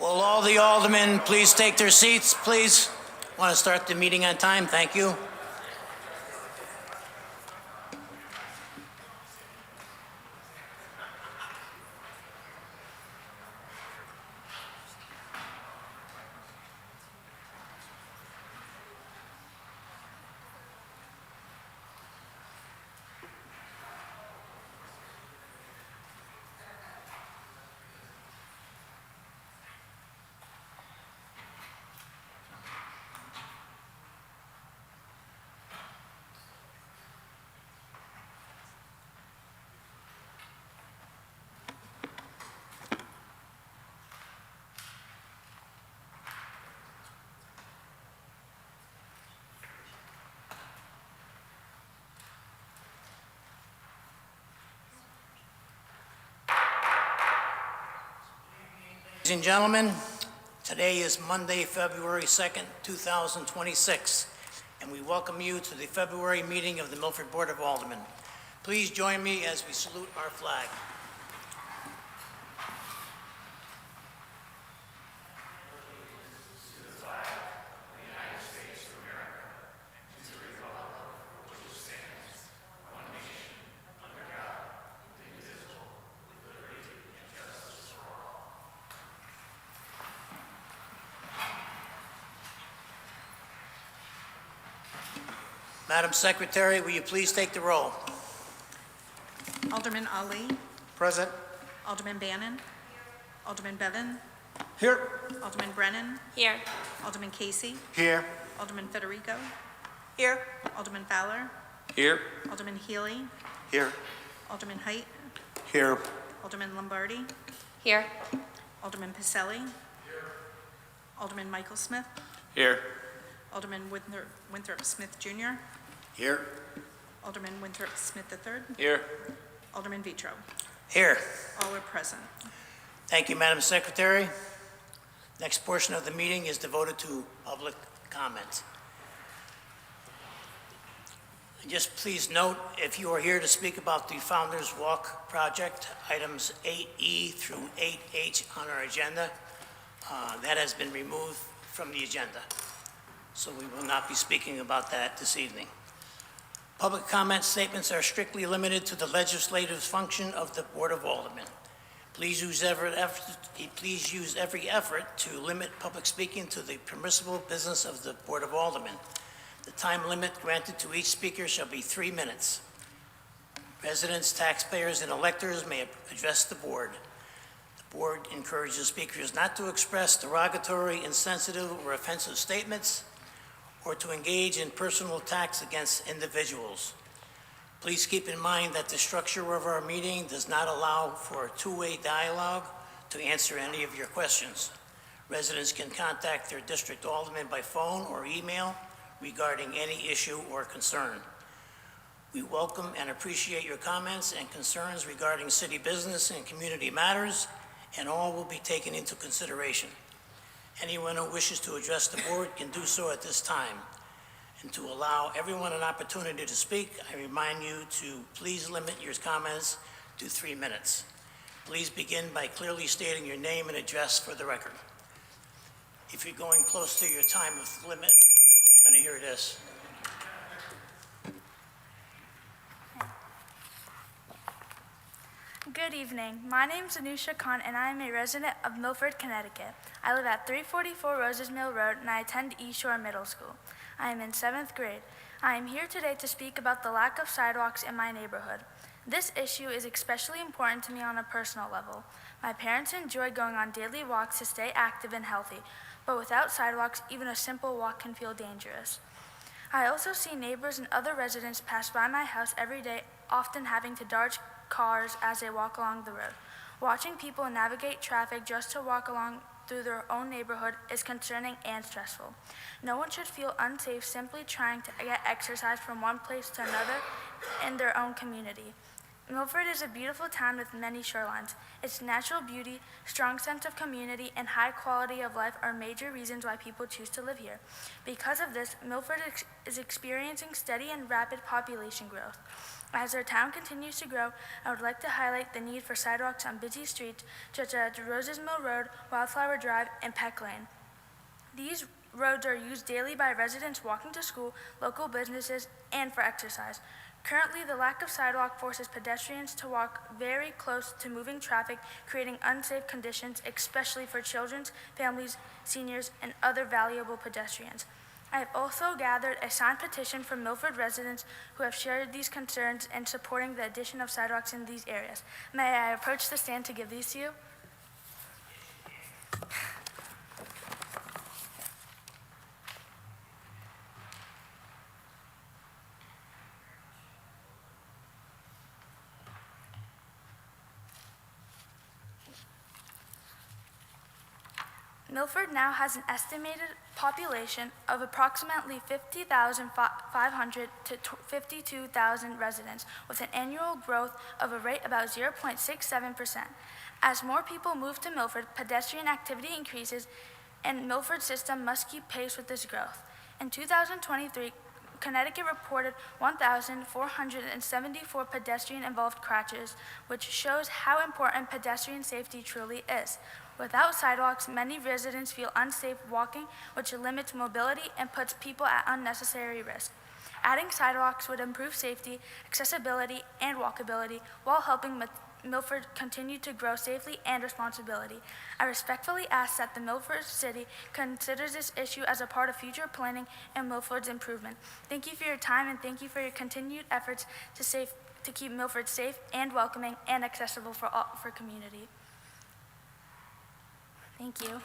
Will all the aldermen please take their seats, please? Want to start the meeting on time? Thank you. Ladies and gentlemen, today is Monday, February 2nd, 2026, and we welcome you to the February meeting of the Milford Board of Aldermen. Please join me as we salute our flag. Madam Secretary, will you please take the roll? Alderman Ali. Present. Alderman Bannon. Alderman Bevan. Here. Alderman Brennan. Here. Alderman Casey. Here. Alderman Federico. Here. Alderman Fowler. Here. Alderman Healy. Here. Alderman Height. Here. Alderman Lombardi. Here. Alderman Pacelli. Alderman Michael Smith. Here. Alderman Winthrop Smith Jr. Here. Alderman Winthrop Smith III. Here. Alderman Vitro. Here. All are present. Thank you, Madam Secretary. Next portion of the meeting is devoted to public comment. And just please note, if you are here to speak about the Founders Walk project, items 8E through 8H on our agenda, that has been removed from the agenda. So we will not be speaking about that this evening. Public comment statements are strictly limited to the legislative function of the Board of Aldermen. Please use every effort to limit public speaking to the permissible business of the Board of Aldermen. The time limit granted to each speaker shall be 3 minutes. Residents, taxpayers, and electors may address the board. The board encourages speakers not to express derogatory, insensitive, or offensive statements, or to engage in personal attacks against individuals. Please keep in mind that the structure of our meeting does not allow for a two-way dialogue to answer any of your questions. Residents can contact their district alderman by phone or email regarding any issue or concern. We welcome and appreciate your comments and concerns regarding city business and community matters, and all will be taken into consideration. Anyone who wishes to address the board can do so at this time. And to allow everyone an opportunity to speak, I remind you to please limit your comments to 3 minutes. Please begin by clearly stating your name and address for the record. If you're going close to your time of limit, you're going to hear this. Good evening. My name is Anusha Khan, and I am a resident of Milford, Connecticut. I live at 344 Roses Mill Road, and I attend East Shore Middle School. I am in 7th grade. I am here today to speak about the lack of sidewalks in my neighborhood. This issue is especially important to me on a personal level. My parents enjoy going on daily walks to stay active and healthy, but without sidewalks, even a simple walk can feel dangerous. I also see neighbors and other residents pass by my house every day, often having to dodge cars as they walk along the road. Watching people navigate traffic just to walk along through their own neighborhood is concerning and stressful. No one should feel unsafe simply trying to get exercise from one place to another in their own community. Milford is a beautiful town with many shorelines. Its natural beauty, strong sense of community, and high quality of life are major reasons why people choose to live here. Because of this, Milford is experiencing steady and rapid population growth. As our town continues to grow, I would like to highlight the need for sidewalks on busy streets such as Roses Mill Road, Wildflower Drive, and Peck Lane. These roads are used daily by residents walking to school, local businesses, and for exercise. Currently, the lack of sidewalk forces pedestrians to walk very close to moving traffic, creating unsafe conditions, especially for children, families, seniors, and other valuable pedestrians. I have also gathered a signed petition from Milford residents who have shared these concerns and supporting the addition of sidewalks in these areas. May I approach the stand to give these to you? Milford now has an estimated population of approximately 50,500 to 52,000 residents, with an annual growth of a rate about 0.67%. As more people move to Milford, pedestrian activity increases, and Milford's system must keep pace with this growth. In 2023, Connecticut reported 1,474 pedestrian-involved crashes, which shows how important pedestrian safety truly is. Without sidewalks, many residents feel unsafe walking, which limits mobility and puts people at unnecessary risk. Adding sidewalks would improve safety, accessibility, and walkability while helping Milford continue to grow safely and responsibly. I respectfully ask that the Milford City considers this issue as a part of future planning and Milford's improvement. Thank you for your time, and thank you for your continued efforts to keep Milford safe and welcoming and accessible for community. Thank you.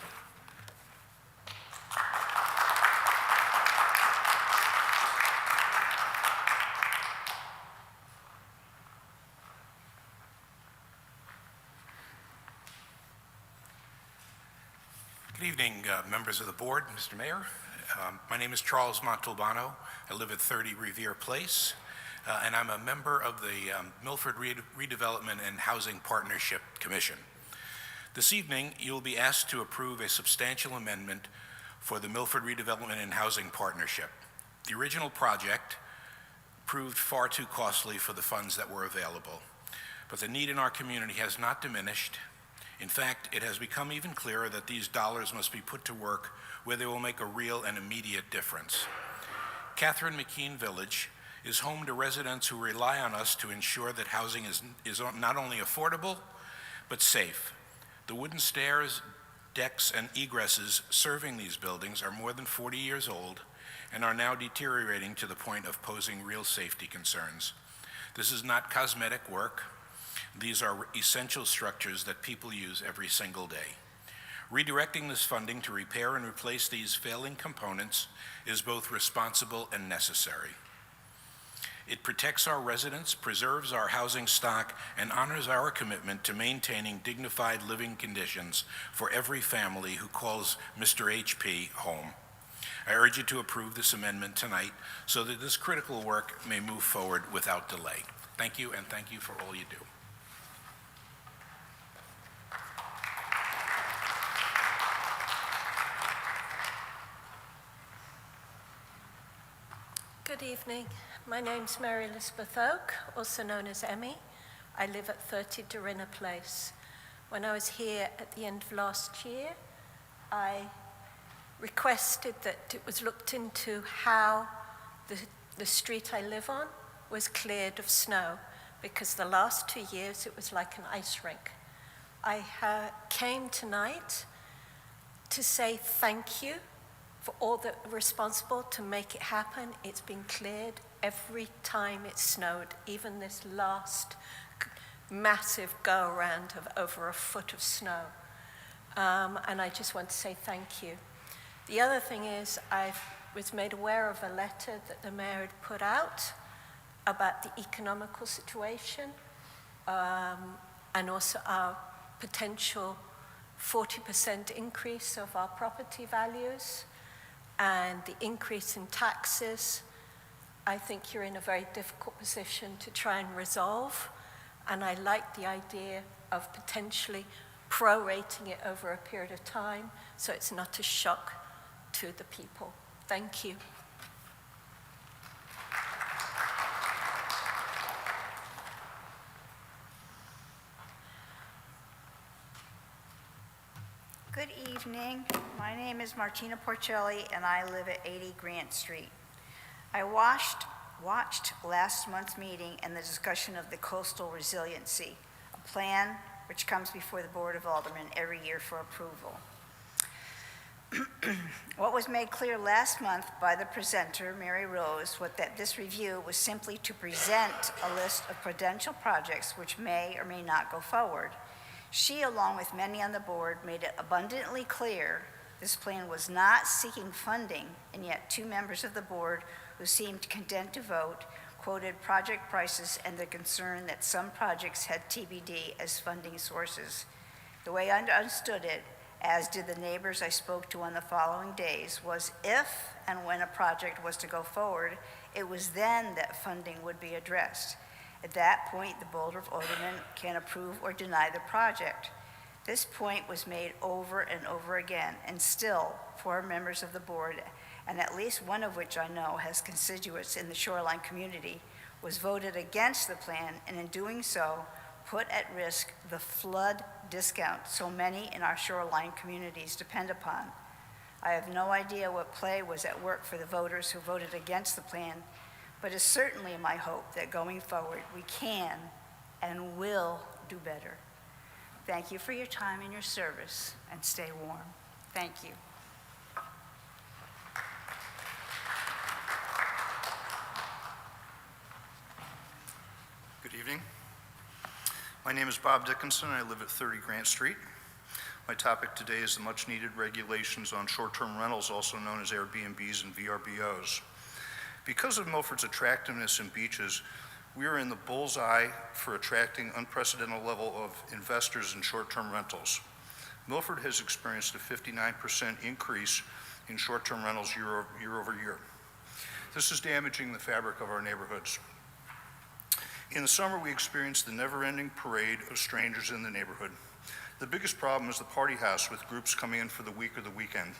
Good evening, members of the board, Mr. Mayor. My name is Charles Montalbano. I live at 30 Revere Place, and I'm a member of the Milford Redevelopment and Housing Partnership Commission. This evening, you will be asked to approve a substantial amendment for the Milford Redevelopment and Housing Partnership. The original project proved far too costly for the funds that were available, but the need in our community has not diminished. In fact, it has become even clearer that these dollars must be put to work where they will make a real and immediate difference. Catherine McKean Village is home to residents who rely on us to ensure that housing is not only affordable, but safe. The wooden stairs, decks, and egresses serving these buildings are more than 40 years old and are now deteriorating to the point of posing real safety concerns. This is not cosmetic work. These are essential structures that people use every single day. Redirecting this funding to repair and replace these failing components is both responsible and necessary. It protects our residents, preserves our housing stock, and honors our commitment to maintaining dignified living conditions for every family who calls Mr. HP home. I urge you to approve this amendment tonight so that this critical work may move forward without delay. Thank you, and thank you for all you do. Good evening. My name's Mary Elizabeth Oak, also known as Emmy. I live at 30 Dorinna Place. When I was here at the end of last year, I requested that it was looked into how the street I live on was cleared of snow, because the last 2 years it was like an ice rink. I came tonight to say thank you for all that are responsible to make it happen. It's been cleared every time it snowed, even this last massive go-around of over a foot of snow. And I just want to say thank you. The other thing is, I was made aware of a letter that the mayor had put out about the economical situation, and also our potential 40% increase of our property values and the increase in taxes. I think you're in a very difficult position to try and resolve. and I like the idea of potentially prorating it over a period of time so it's not a shock to the people. Thank you. Good evening. My name is Martina Porcelli, and I live at 80 Grant Street. I watched last month's meeting and the discussion of the coastal resiliency, a plan which comes before the Board of Aldermen every year for approval. What was made clear last month by the presenter, Mary Rose, was that this review was simply to present a list of potential projects which may or may not go forward. She, along with many on the board, made it abundantly clear this plan was not seeking funding, and yet two members of the board who seemed content to vote quoted project prices and the concern that some projects had TBD as funding sources. The way I understood it, as did the neighbors I spoke to on the following days, was if and when a project was to go forward, it was then that funding would be addressed. At that point, the Board of Aldermen can approve or deny the project. This point was made over and over again, and still, 4 members of the board, and at least one of which I know has constituents in the shoreline community, was voted against the plan, and in doing so, put at risk the flood discount so many in our shoreline communities depend upon. I have no idea what play was at work for the voters who voted against the plan, but it's certainly my hope that going forward we can and will do better. Thank you for your time and your service, and stay warm. Thank you. Good evening. My name is Bob Dickinson, and I live at 30 Grant Street. My topic today is the much-needed regulations on short-term rentals, also known as Airbnbs and VRBOs. Because of Milford's attractiveness in beaches, we are in the bullseye for attracting unprecedented level of investors in short-term rentals. Milford has experienced a 59% increase in short-term rentals year over year. This is damaging the fabric of our neighborhoods. In the summer, we experience the never-ending parade of strangers in the neighborhood. The biggest problem is the party house with groups coming in for the week or the weekend.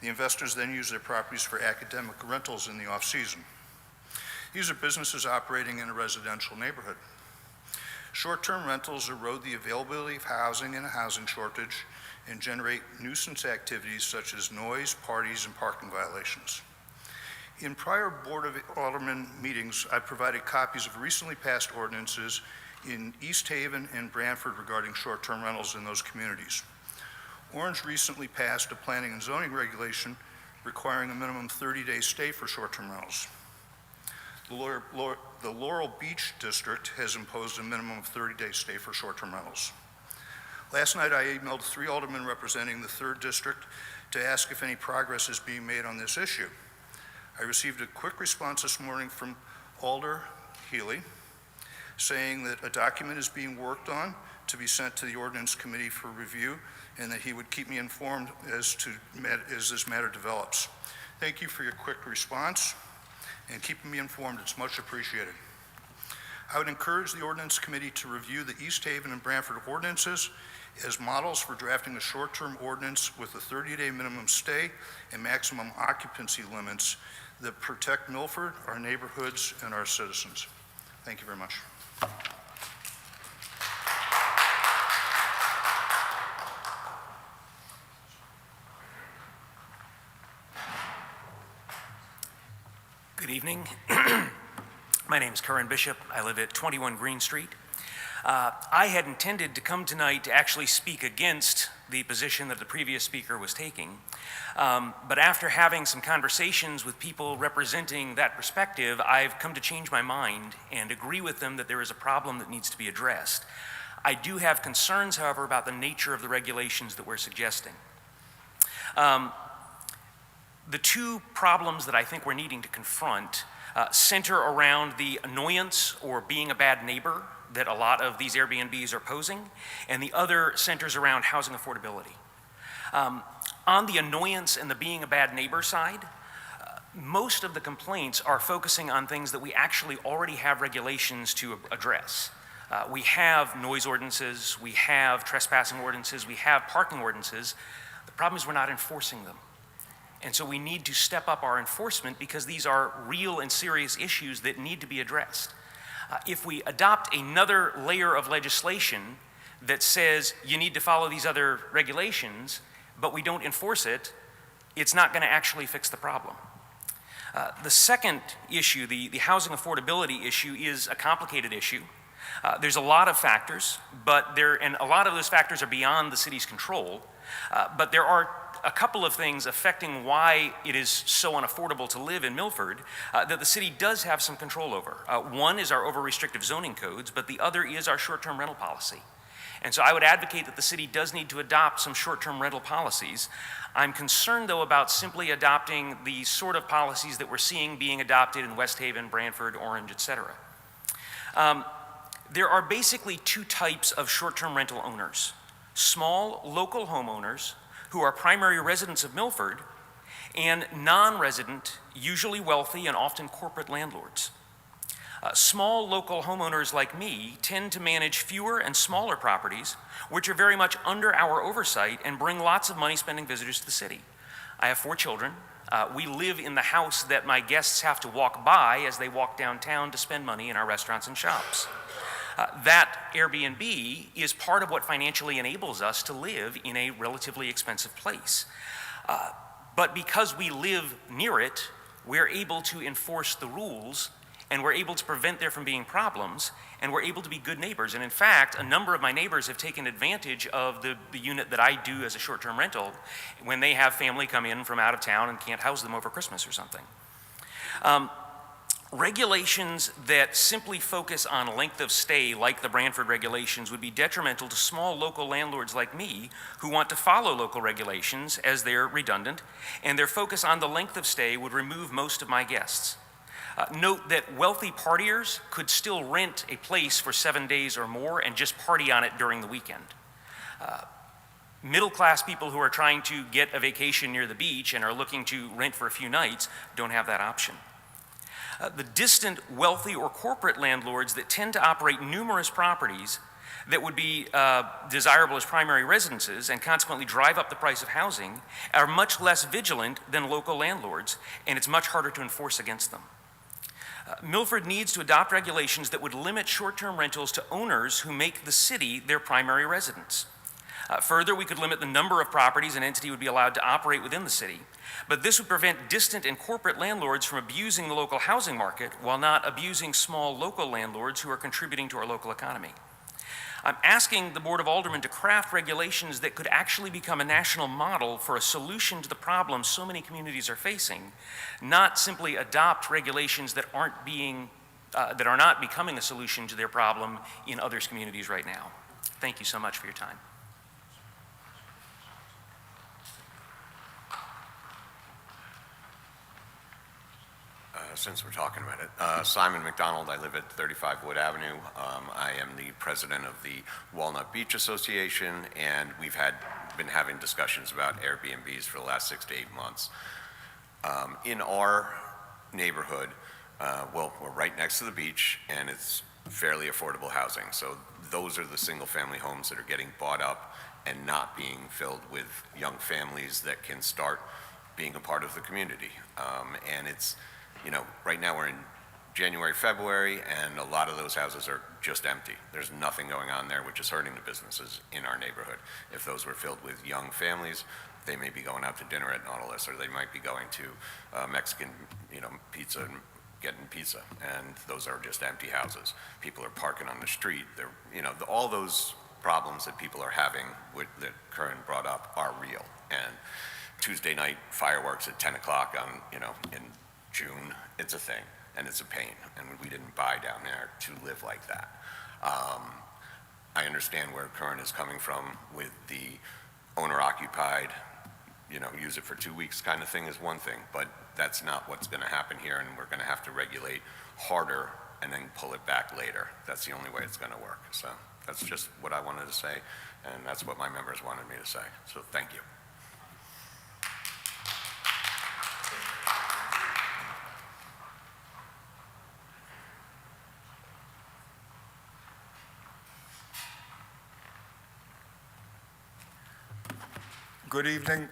The investors then use their properties for academic rentals in the off-season. These are businesses operating in a residential neighborhood. Short-term rentals erode the availability of housing in a housing shortage and generate nuisance activities such as noise, parties, and parking violations. In prior Board of Aldermen meetings, I provided copies of recently passed ordinances in East Haven and Branford regarding short-term rentals in those communities. Orange recently passed a planning and zoning regulation requiring a minimum 30-day stay for short-term rentals. The Laurel Beach District has imposed a minimum of 30-day stay for short-term rentals. Last night, I emailed 3 aldermen representing the 3rd District to ask if any progress is being made on this issue. I received a quick response this morning from Alder Healy saying that a document is being worked on to be sent to the Ordinance Committee for review and that he would keep me informed as this matter develops. Thank you for your quick response and keeping me informed. It's much appreciated. I would encourage the Ordinance Committee to review the East Haven and Branford ordinances as models for drafting a short-term ordinance with a 30-day minimum stay and maximum occupancy limits that protect Milford, our neighborhoods, and our citizens. Thank you very much. Good evening. My name is Curran Bishop. I live at 21 Green Street. I had intended to come tonight to actually speak against the position that the previous speaker was taking. But after having some conversations with people representing that perspective, I've come to change my mind and agree with them that there is a problem that needs to be addressed. I do have concerns, however, about the nature of the regulations that we're suggesting. The 2 problems that I think we're needing to confront center around the annoyance or being a bad neighbor that a lot of these Airbnbs are posing, and the other centers around housing affordability. On the annoyance and the being a bad neighbor side, most of the complaints are focusing on things that we actually already have regulations to address. We have noise ordinances, we have trespassing ordinances, we have parking ordinances. The problem is we're not enforcing them. And so we need to step up our enforcement because these are real and serious issues that need to be addressed. If we adopt another layer of legislation that says you need to follow these other regulations, but we don't enforce it, it's not going to actually fix the problem. The second issue, the housing affordability issue, is a complicated issue. There's a lot of factors, and a lot of those factors are beyond the city's control, but there are a couple of things affecting why it is so unaffordable to live in Milford that the city does have some control over. One is our over-restrictive zoning codes, but the other is our short-term rental policy. And so I would advocate that the city does need to adopt some short-term rental policies. I'm concerned, though, about simply adopting the sort of policies that we're seeing being adopted in West Haven, Branford, Orange, et cetera. There are basically two types of short-term rental owners: small local homeowners who are primary residents of Milford, and non-resident, usually wealthy and often corporate landlords. Small local homeowners like me tend to manage fewer and smaller properties, which are very much under our oversight and bring lots of money-spending visitors to the city. I have 4 children. We live in the house that my guests have to walk by as they walk downtown to spend money in our restaurants and shops. That Airbnb is part of what financially enables us to live in a relatively expensive place. But because we live near it, we're able to enforce the rules, and we're able to prevent there from being problems, and we're able to be good neighbors. And in fact, a number of my neighbors have taken advantage of the unit that I do as a short-term rental when they have family come in from out of town and can't house them over Christmas or something. Regulations that simply focus on length of stay, like the Branford regulations, would be detrimental to small local landlords like me who want to follow local regulations as they're redundant, and their focus on the length of stay would remove most of my guests. Note that wealthy partiers could still rent a place for 7 days or more and just party on it during the weekend. Middle-class people who are trying to get a vacation near the beach and are looking to rent for a few nights don't have that option. The distant, wealthy, or corporate landlords that tend to operate numerous properties that would be desirable as primary residences and consequently drive up the price of housing are much less vigilant than local landlords, and it's much harder to enforce against them. Milford needs to adopt regulations that would limit short-term rentals to owners who make the city their primary residence. Further, we could limit the number of properties an entity would be allowed to operate within the city, but this would prevent distant and corporate landlords from abusing the local housing market while not abusing small local landlords who are contributing to our local economy. I'm asking the Board of Aldermen to craft regulations that could actually become a national model for a solution to the problems so many communities are facing, not simply adopt regulations that are not becoming a solution to their problem in others' communities right now. Thank you so much for your time. Since we're talking about it, Simon McDonald, I live at 35 Wood Avenue. I am the president of the Walnut Beach Association, and we've been having discussions about Airbnbs for the last 6 to 8 months. In our neighborhood, well, we're right next to the beach, and it's fairly affordable housing. So those are the single-family homes that are getting bought up and not being filled with young families that can start being a part of the community. And it's, you know, right now we're in January, February, and a lot of those houses are just empty. There's nothing going on there, which is hurting the businesses in our neighborhood. If those were filled with young families, they may be going out to dinner at Nautilus, or they might be going to Mexican, pizza and getting pizza, and those are just empty houses. People are parking on the street. All those problems that people are having that Curran brought up are real. And Tuesday night fireworks at 10 o'clock in June, it's a thing, and it's a pain, and we didn't buy down there to live like that. I understand where Curran is coming from with the owner-occupied, use it for 2 weeks kind of thing is one thing, but that's not what's going to happen here, and we're going to have to regulate harder and then pull it back later. That's the only way it's going to work. So that's just what I wanted to say, and that's what my members wanted me to say. So thank you. Good evening,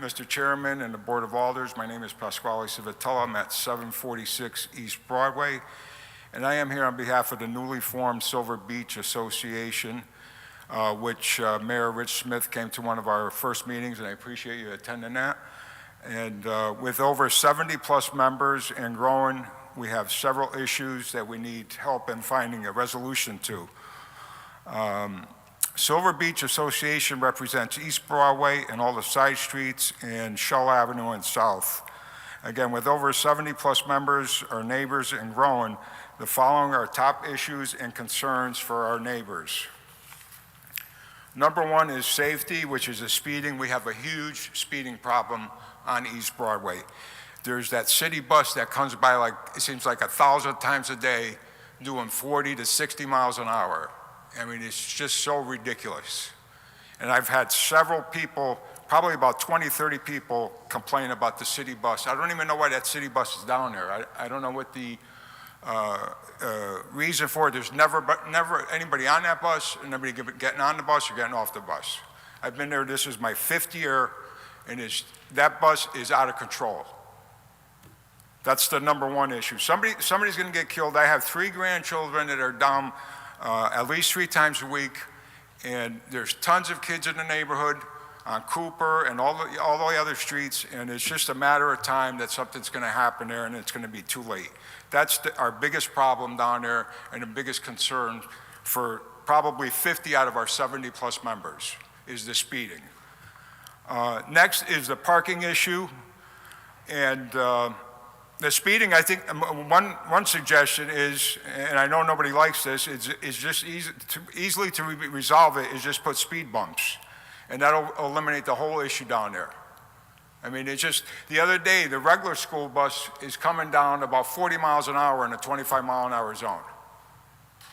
Mr. Chairman and the Board of Alders. My name is Pasquale Civitella. I'm at 746 East Broadway, and I am here on behalf of the newly formed Silver Beach Association, which Mayor Rich Smith came to one of our first meetings, and I appreciate you attending that. And with over 70-plus members and growing, we have several issues that we need help in finding a resolution to. Silver Beach Association represents East Broadway and all the side streets and Shell Avenue and South. Again, with over 70-plus members, our neighbors, and growing, the following are top issues and concerns for our neighbors. Number one is safety, which is the speeding. We have a huge speeding problem on East Broadway. There's that city bus that comes by like, it seems like 1,000 times a day, doing 40 to 60 miles an hour. I mean, it's just so ridiculous. And I've had several people, probably about 20, 30 people complain about the city bus. I don't even know why that city bus is down there. I don't know what the reason for it. There's never anybody on that bus, and nobody getting on the bus or getting off the bus. I've been there, this is my 5th year, and that bus is out of control. That's the number one issue. Somebody's gonna get killed. I have 3 grandchildren that are down at least 3 times a week, and there's tons of kids in the neighborhood on Cooper and all the other streets, and it's just a matter of time that something's going to happen there, and it's going to be too late. That's our biggest problem down there, and the biggest concern for probably 50 out of our 70-plus members is the speeding. Next is the parking issue, and the speeding, I think, one suggestion is, and I know nobody likes this, is just easily to resolve it is just put speed bumps. And that'll eliminate the whole issue down there. I mean, it's just, the other day, the regular school bus is coming down about 40 miles an hour in a 25-mile-an-hour zone.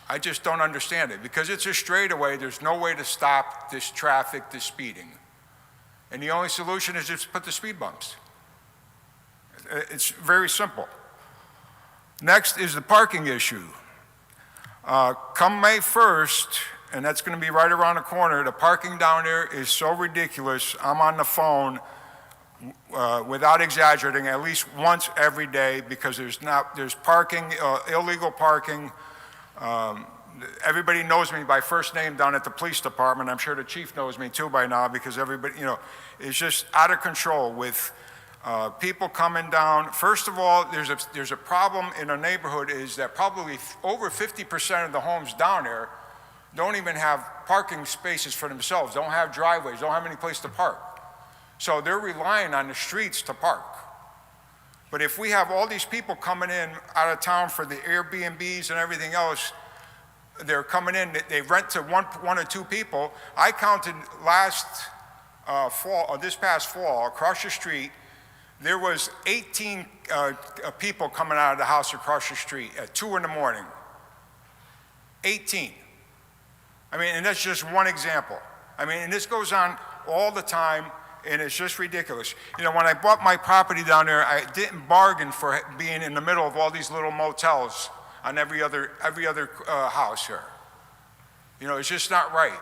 I just don't understand it. Because it's a straightaway, there's no way to stop this traffic, this speeding. And the only solution is just put the speed bumps. It's very simple. Next is the parking issue. Come May 1st, and that's going to be right around the corner, the parking down there is so ridiculous. I'm on the phone, without exaggerating, at least once every day, because there's parking, illegal parking. Everybody knows me by first name down at the police department. I'm sure the chief knows me too by now, because everybody, it's just out of control with people coming down. First of all, there's a problem in our neighborhood is that probably over 50% of the homes down there don't even have parking spaces for themselves, don't have driveways, don't have any place to park. So they're relying on the streets to park. But if we have all these people coming in out of town for the Airbnbs and everything else, they're coming in, they rent to one or 2 people. I counted this past fall, across the street, there was 18 people coming out of the house across the street at 2 in the morning. 18. I mean, and that's just one example. I mean, and this goes on all the time, and it's just ridiculous. When I bought my property down there, I didn't bargain for being in the middle of all these little motels on every other house here. It's just not right.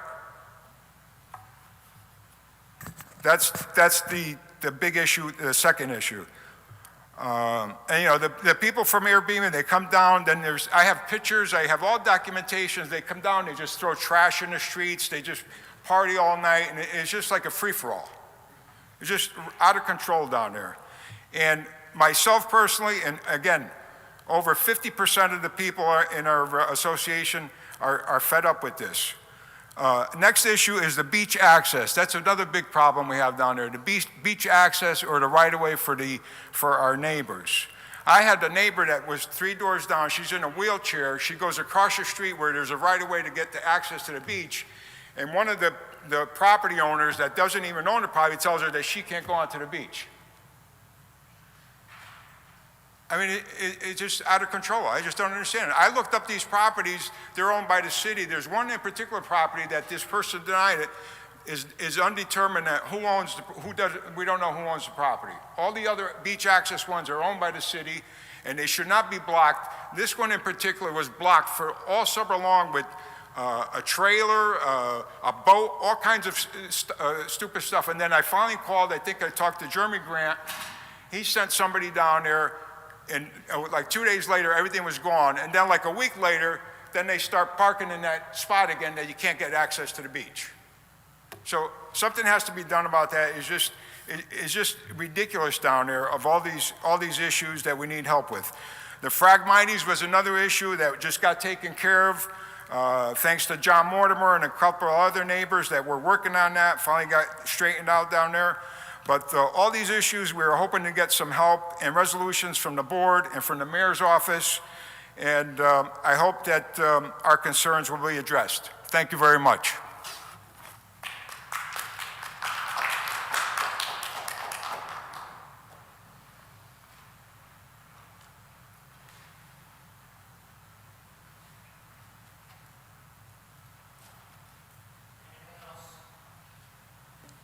That's the big issue, the second issue. And the people from Airbnb, they come down, then I have pictures, I have all documentations, they come down, they just throw trash in the streets, they just party all night, and it's just like a free-for-all. It's just out of control down there. And myself personally, and again, over 50% of the people in our association are fed up with this. Next issue is the beach access. That's another big problem we have down there. The beach access, or the right-of-way for our neighbors. I had a neighbor that was 3 doors down. She's in a wheelchair. She goes across the street where there's a right-of-way to get the access to the beach. And one of the property owners that doesn't even own the property tells her that she can't go onto the beach. I mean, it's just out of control. I just don't understand it. I looked up these properties. They're owned by the city. There's one in particular property that this person denied it is undetermined that we don't know who owns the property. All the other beach access ones are owned by the city, and they should not be blocked. This one in particular was blocked for all summer long with a trailer, a boat, all kinds of stupid stuff. And then I finally called, I think I talked to Jeremy Grant. He sent somebody down there, and like 2 days later, everything was gone. And then like a week later, then they start parking in that spot again that you can't get access to the beach. So something has to be done about that. It's just ridiculous down there of all these issues that we need help with. The Phragmites was another issue that just got taken care of thanks to John Mortimer and a couple of other neighbors that were working on that, finally got straightened out down there. But all these issues, we were hoping to get some help and resolutions from the board and from the mayor's office. And I hope that our concerns will be addressed. Thank you very much.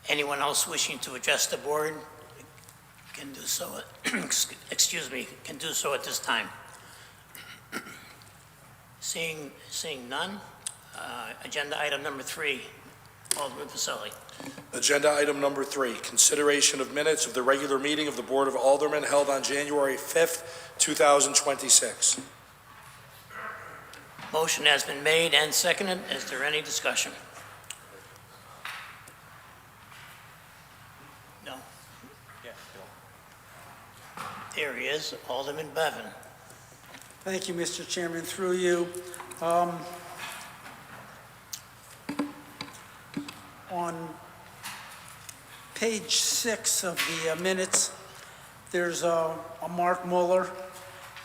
Anyone else wishing to address the board can do so, excuse me, can do so at this time. Seeing none, agenda item number 3, Alderman Pacelli. Agenda item number 3, consideration of minutes of the regular meeting of the Board of Aldermen held on January 5th, 2026. Motion has been made and seconded. Is there any discussion? No? There he is, Alderman Bevan. Thank you, Mr. Chairman. Through you, on page 6 of the minutes, there's a Mark Mueller.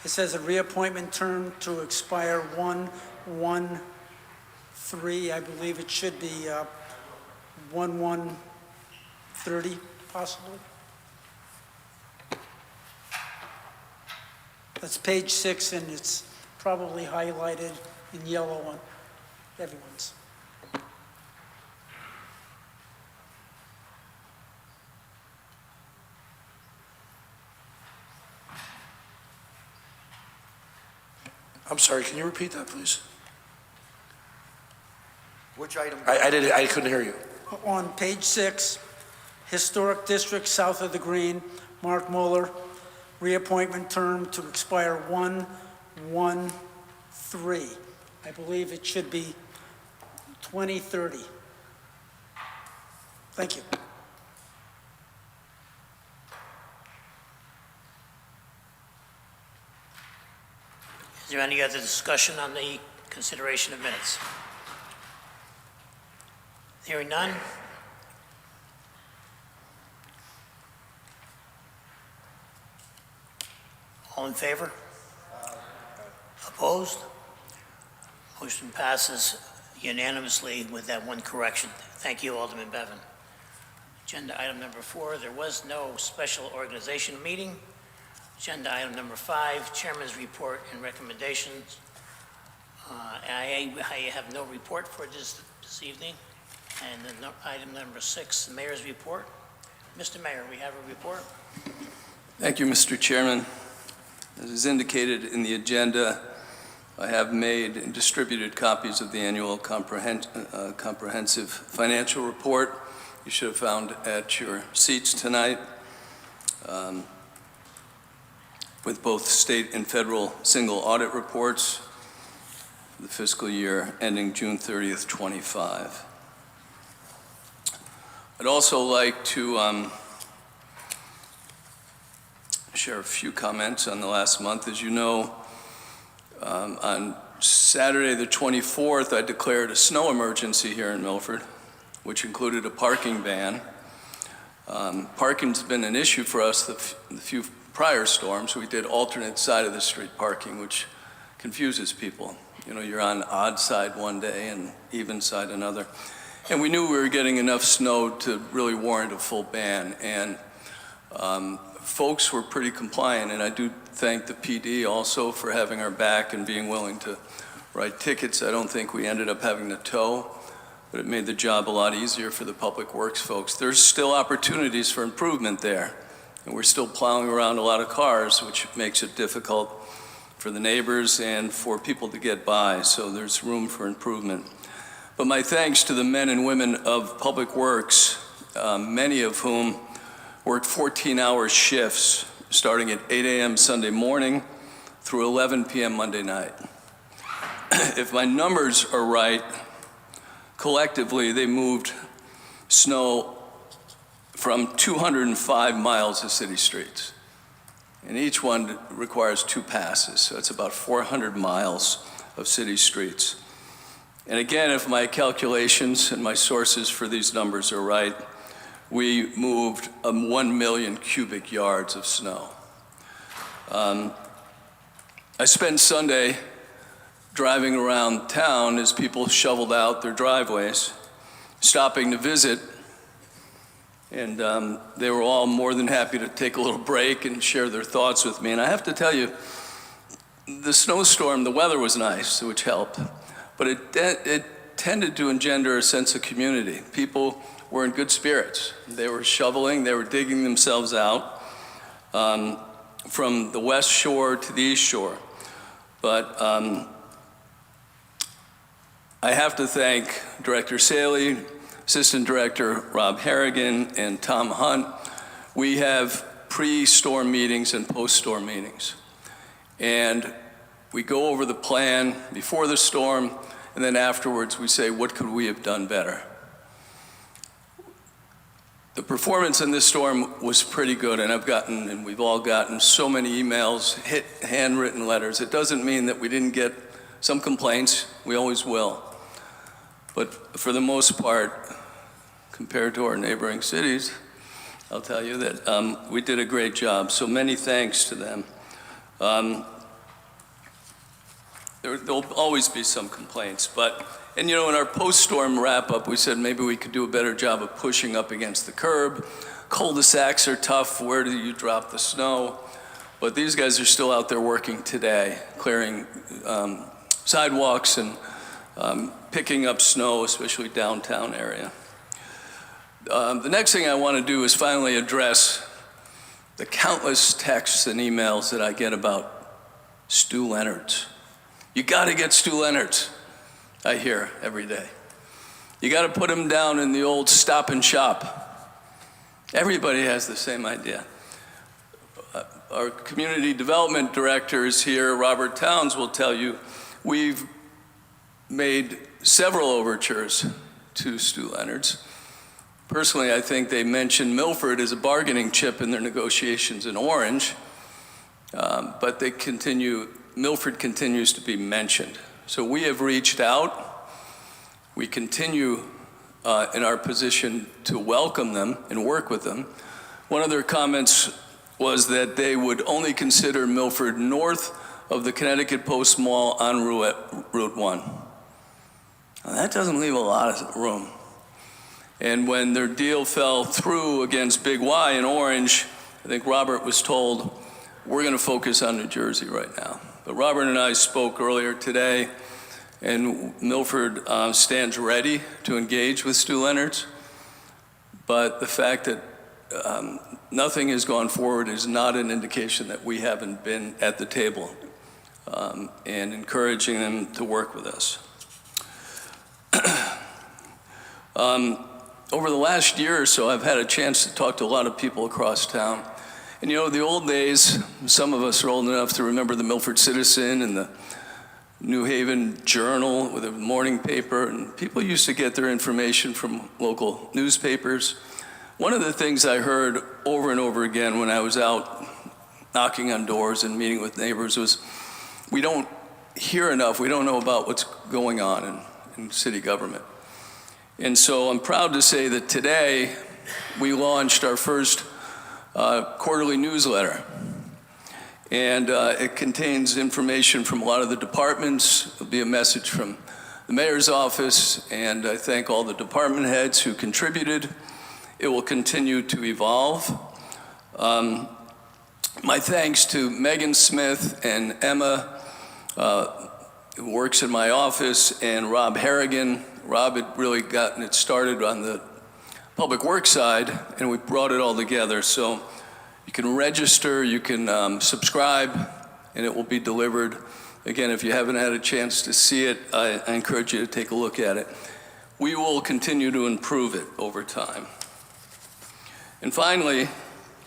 It says a reappointment term to expire 1/1/3. I believe it should be 1/1/30, possibly. That's page 6, and it's probably highlighted in yellow on everyone's. I'm sorry, can you repeat that, please? Which item? I couldn't hear you. On page 6, Historic District south of the Green, Mark Mueller, reappointment term to expire 1/1/3. I believe it should be 2030. Thank you. Is there any other discussion on the consideration of minutes? Hearing none. All in favor? Opposed? Motion passes unanimously with that one correction. Thank you, Alderman Bevan. Agenda item number 4, there was no special organization meeting. Agenda item number 5, Chairman's report and recommendations. I have no report for this evening. And then item number 6, the mayor's report. Mr. Mayor, we have a report. Thank you, Mr. Chairman. As is indicated in the agenda, I have made and distributed copies of the annual comprehensive financial report you should have found at your seats tonight, with both state and federal single audit reports for the fiscal year ending June 30th, 25. I'd also like to share a few comments on the last month. As you know, on Saturday the 24th, I declared a snow emergency here in Milford, which included a parking ban. Parking's been an issue for us the few prior storms. We did alternate side of the street parking, which confuses people. You know, you're on odd side one day and even side another. And we knew we were getting enough snow to really warrant a full ban. And folks were pretty compliant, and I do thank the PD also for having our back and being willing to write tickets. I don't think we ended up having to tow, but it made the job a lot easier for the public works folks. There's still opportunities for improvement there, and we're still plowing around a lot of cars, which makes it difficult for the neighbors and for people to get by, so there's room for improvement. But my thanks to the men and women of Public Works, many of whom worked 14-hour shifts starting at 8 a.m. Sunday morning through 11 p.m. Monday night. If my numbers are right, collectively they moved snow from 205 miles of city streets. And each one requires 2 passes, so it's about 400 miles of city streets. And again, if my calculations and my sources for these numbers are right, we moved 1 million cubic yards of snow. I spent Sunday driving around town as people shoveled out their driveways, stopping to visit, and they were all more than happy to take a little break and share their thoughts with me. And I have to tell you, the snowstorm, the weather was nice, which helped, but it tended to engender a sense of community. People were in good spirits. They were shoveling, they were digging themselves out from the west shore to the east shore. But I have to thank Director Saley, Assistant Director Rob Harrigan, and Tom Hunt. We have pre-storm meetings and post-storm meetings. And we go over the plan before the storm, and then afterwards we say, what could we have done better? The performance in this storm was pretty good, and we've all gotten so many emails, handwritten letters. It doesn't mean that we didn't get some complaints. We always will. But for the most part, compared to our neighboring cities, I'll tell you that we did a great job. So many thanks to them. There'll always be some complaints, and you know, in our post-storm wrap-up, we said maybe we could do a better job of pushing up against the curb. Cul-de-sacs are tough. Where do you drop the snow? But these guys are still out there working today, clearing sidewalks and picking up snow, especially downtown area. The next thing I want to do is finally address the countless texts and emails that I get about Stu Leonard's. You got to get Stu Leonard's, I hear every day. You got to put him down in the old Stop and Shop. Everybody has the same idea. Our community development director is here, Robert Towns, will tell you we've made several overtures to Stu Leonard's. Personally, I think they mentioned Milford as a bargaining chip in their negotiations in Orange, but Milford continues to be mentioned. So we have reached out. We continue in our position to welcome them and work with them. One of their comments was that they would only consider Milford north of the Connecticut Post Mall on Route 1. Now, that doesn't leave a lot of room. And when their deal fell through against Big Y in Orange, I think Robert was told, we're going to focus on New Jersey right now. But Robert and I spoke earlier today, and Milford stands ready to engage with Stu Leonard's. But the fact that nothing has gone forward is not an indication that we haven't been at the table and encouraging them to work with us. Over the last year or so, I've had a chance to talk to a lot of people across town. And you know, the old days, some of us are old enough to remember the Milford Citizen and the New Haven Journal with a morning paper, and people used to get their information from local newspapers. One of the things I heard over and over again when I was out knocking on doors and meeting with neighbors was, we don't hear enough, we don't know about what's going on in city government. And so I'm proud to say that today we launched our first quarterly newsletter. And it contains information from a lot of the departments. There'll be a message from the mayor's office, and I thank all the department heads who contributed. It will continue to evolve. My thanks to Megan Smith and Emma, who works in my office, and Rob Harrigan. Rob had really gotten it started on the public works side, and we brought it all together. So you can register, you can subscribe, and it will be delivered. Again, if you haven't had a chance to see it, I encourage you to take a look at it. we will continue to improve it over time. And finally,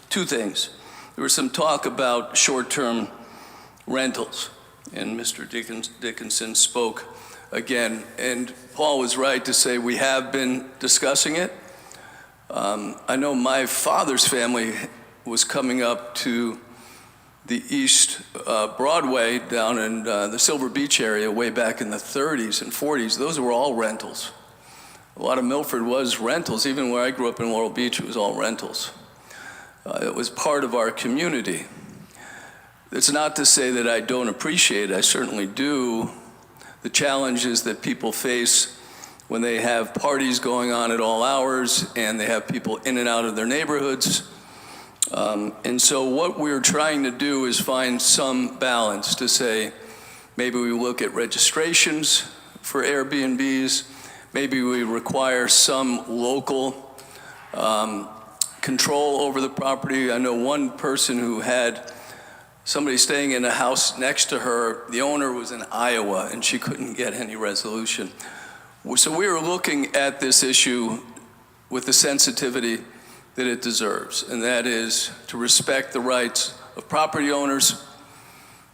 two things. There was some talk about short-term rentals, and Mr. Dickinson spoke again. And Paul was right to say we have been discussing it. I know my father's family was coming up to the East Broadway down in the Silver Beach area way back in the 30s and 40s. Those were all rentals. A lot of Milford was rentals. Even where I grew up in Laurel Beach, it was all rentals. It was part of our community. It's not to say that I don't appreciate, I certainly do, the challenges that people face when they have parties going on at all hours and they have people in and out of their neighborhoods. And so what we're trying to do is find some balance to say, maybe we look at registrations for Airbnbs, maybe we require some local control over the property. I know one person who had somebody staying in a house next to her. The owner was in Iowa and she couldn't get any resolution. So we are looking at this issue with the sensitivity that it deserves, and that is to respect the rights of property owners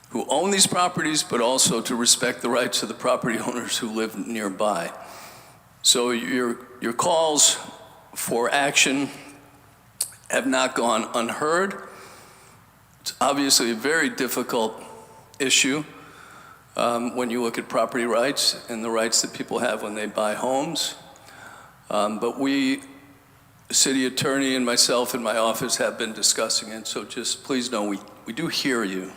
who own these properties, but also to respect the rights of the property owners who live nearby. So your calls for action have not gone unheard. It's obviously a very difficult issue when you look at property rights and the rights that people have when they buy homes. But we, the city attorney and myself in my office, have been discussing it, so just please know we do hear you.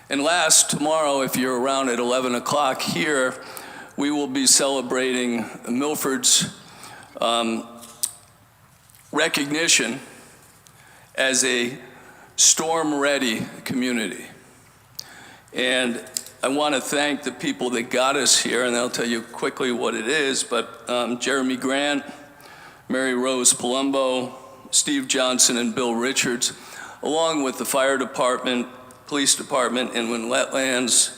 And last, tomorrow, if you're around at 11 o'clock here, we will be celebrating Milford's recognition as a storm-ready community. And I want to thank the people that got us here, and I'll tell you quickly what it is, but Jeremy Grant, Mary Rose Palumbo, Steve Johnson, and Bill Richards, along with the fire department, police department, inland wetlands,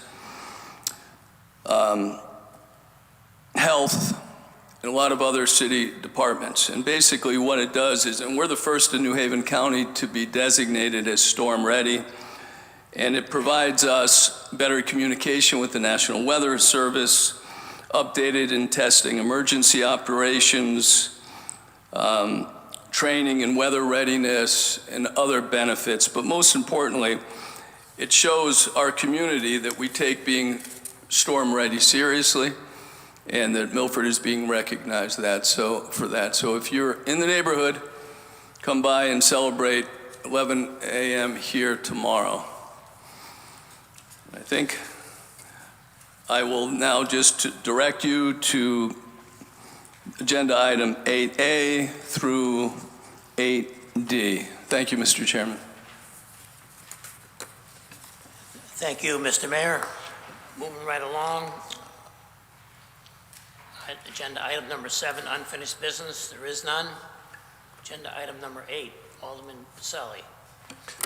health, and a lot of other city departments. And basically what it does is, and we're the first in New Haven County to be designated as storm ready, and it provides us better communication with the National Weather Service, updated and testing emergency operations, training and weather readiness, and other benefits. But most importantly, it shows our community that we take being storm ready seriously, and that Milford is being recognized for that. So if you're in the neighborhood, come by and celebrate 11 a.m. here tomorrow. I think I will now just direct you to agenda item 8A through 8D. Thank you, Mr. Chairman. Thank you, Mr. Mayor. Moving right along. Agenda item number 7, unfinished business. There is none. Agenda item number 8, Alderman Pacelli.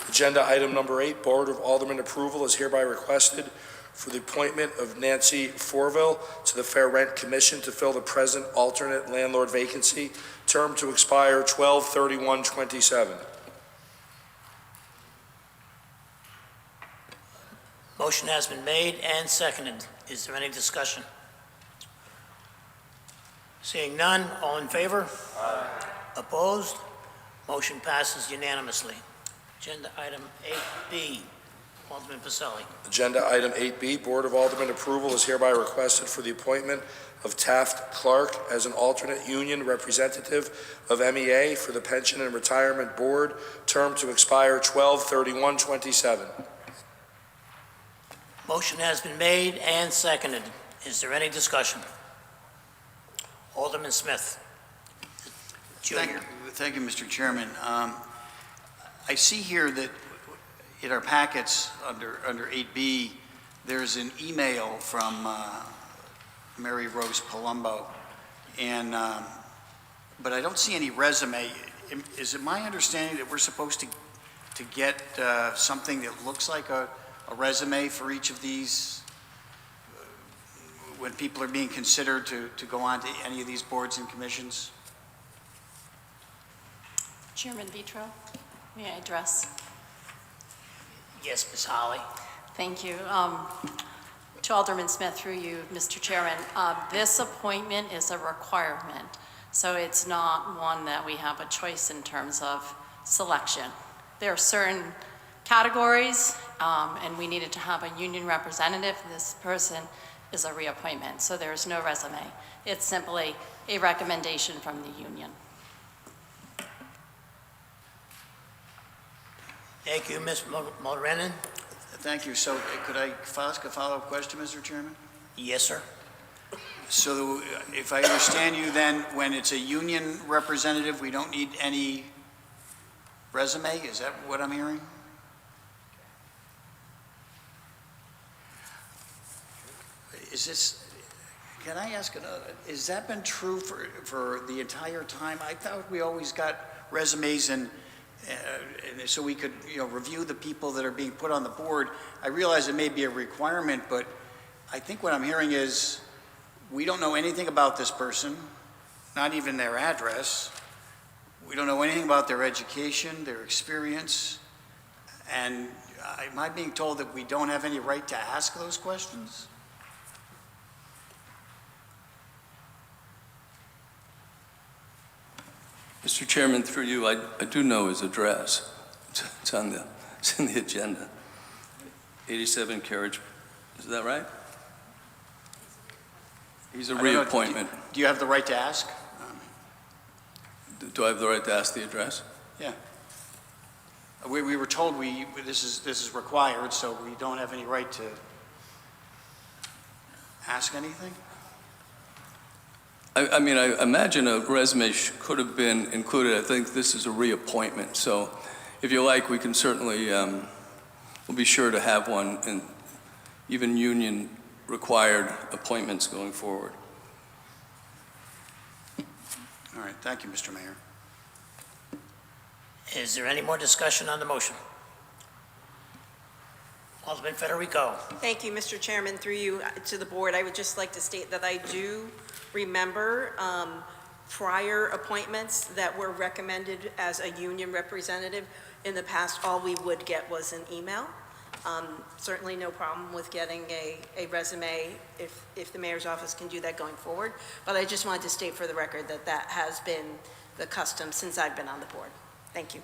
Agenda item number 8, Board of Aldermen approval is hereby requested for the appointment of Nancy Forville to the Fair Rent Commission to fill the present alternate landlord vacancy, term to expire 12/31/27. Motion has been made and seconded. Is there any discussion? Seeing none, all in favor? Aye. Opposed? Motion passes unanimously. Agenda item 8B, Alderman Pacelli. Agenda item 8B, Board of Aldermen approval is hereby requested for the appointment of Taft Clark as an alternate union representative of MEA for the Pension and Retirement Board, term to expire 12/31/27. Motion has been made and seconded. Is there any discussion? Alderman Smith, Jr. Thank you, Mr. Chairman. I see here that in our packets under 8B, there's an email from Mary Rose Palumbo, and but I don't see any resume. Is it my understanding that we're supposed to get something that looks like a resume for each of these when people are being considered to go on to any of these boards and commissions? Chairman Vitro, may I address? Yes, Ms. Holly. Thank you. To Alderman Smith, through you, Mr. Chairman, this appointment is a requirement, so it's not one that we have a choice in terms of selection. There are certain categories, and we needed to have a union representative. This person is a reappointment, so there's no resume. It's simply a recommendation from the union. Thank you, Ms. Mulrennan. Thank you. So could I ask a follow-up question, Mr. Chairman? Yes, sir. So if I understand you, then when it's a union representative, we don't need any resume? Is that what I'm hearing? Is this, can I ask another, has that been true for the entire time? I thought we always got resumes and so we could, review the people that are being put on the board. I realize it may be a requirement, but I think what I'm hearing is we don't know anything about this person, not even their address. We don't know anything about their education, their experience, and am I being told that we don't have any right to ask those questions? Mr. Chairman, through you, I do know his address. It's in the agenda. 87 Carriage, is that right? He's a reappointment. Do you have the right to ask? Do I have the right to ask the address? Yeah. We were told this is required, so we don't have any right to ask anything? I mean, I imagine a resume could have been included. I think this is a reappointment. So if you like, we can certainly, we'll be sure to have one, and even union required appointments going forward. All right, thank you, Mr. Mayor. Is there any more discussion on the motion? Alderman Federico. Thank you, Mr. Chairman. Through you to the board, I would just like to state that I do remember prior appointments that were recommended as a union representative. In the past, all we would get was an email. Certainly no problem with getting a resume if the mayor's office can do that going forward. But I just wanted to state for the record that that has been the custom since I've been on the board. Thank you.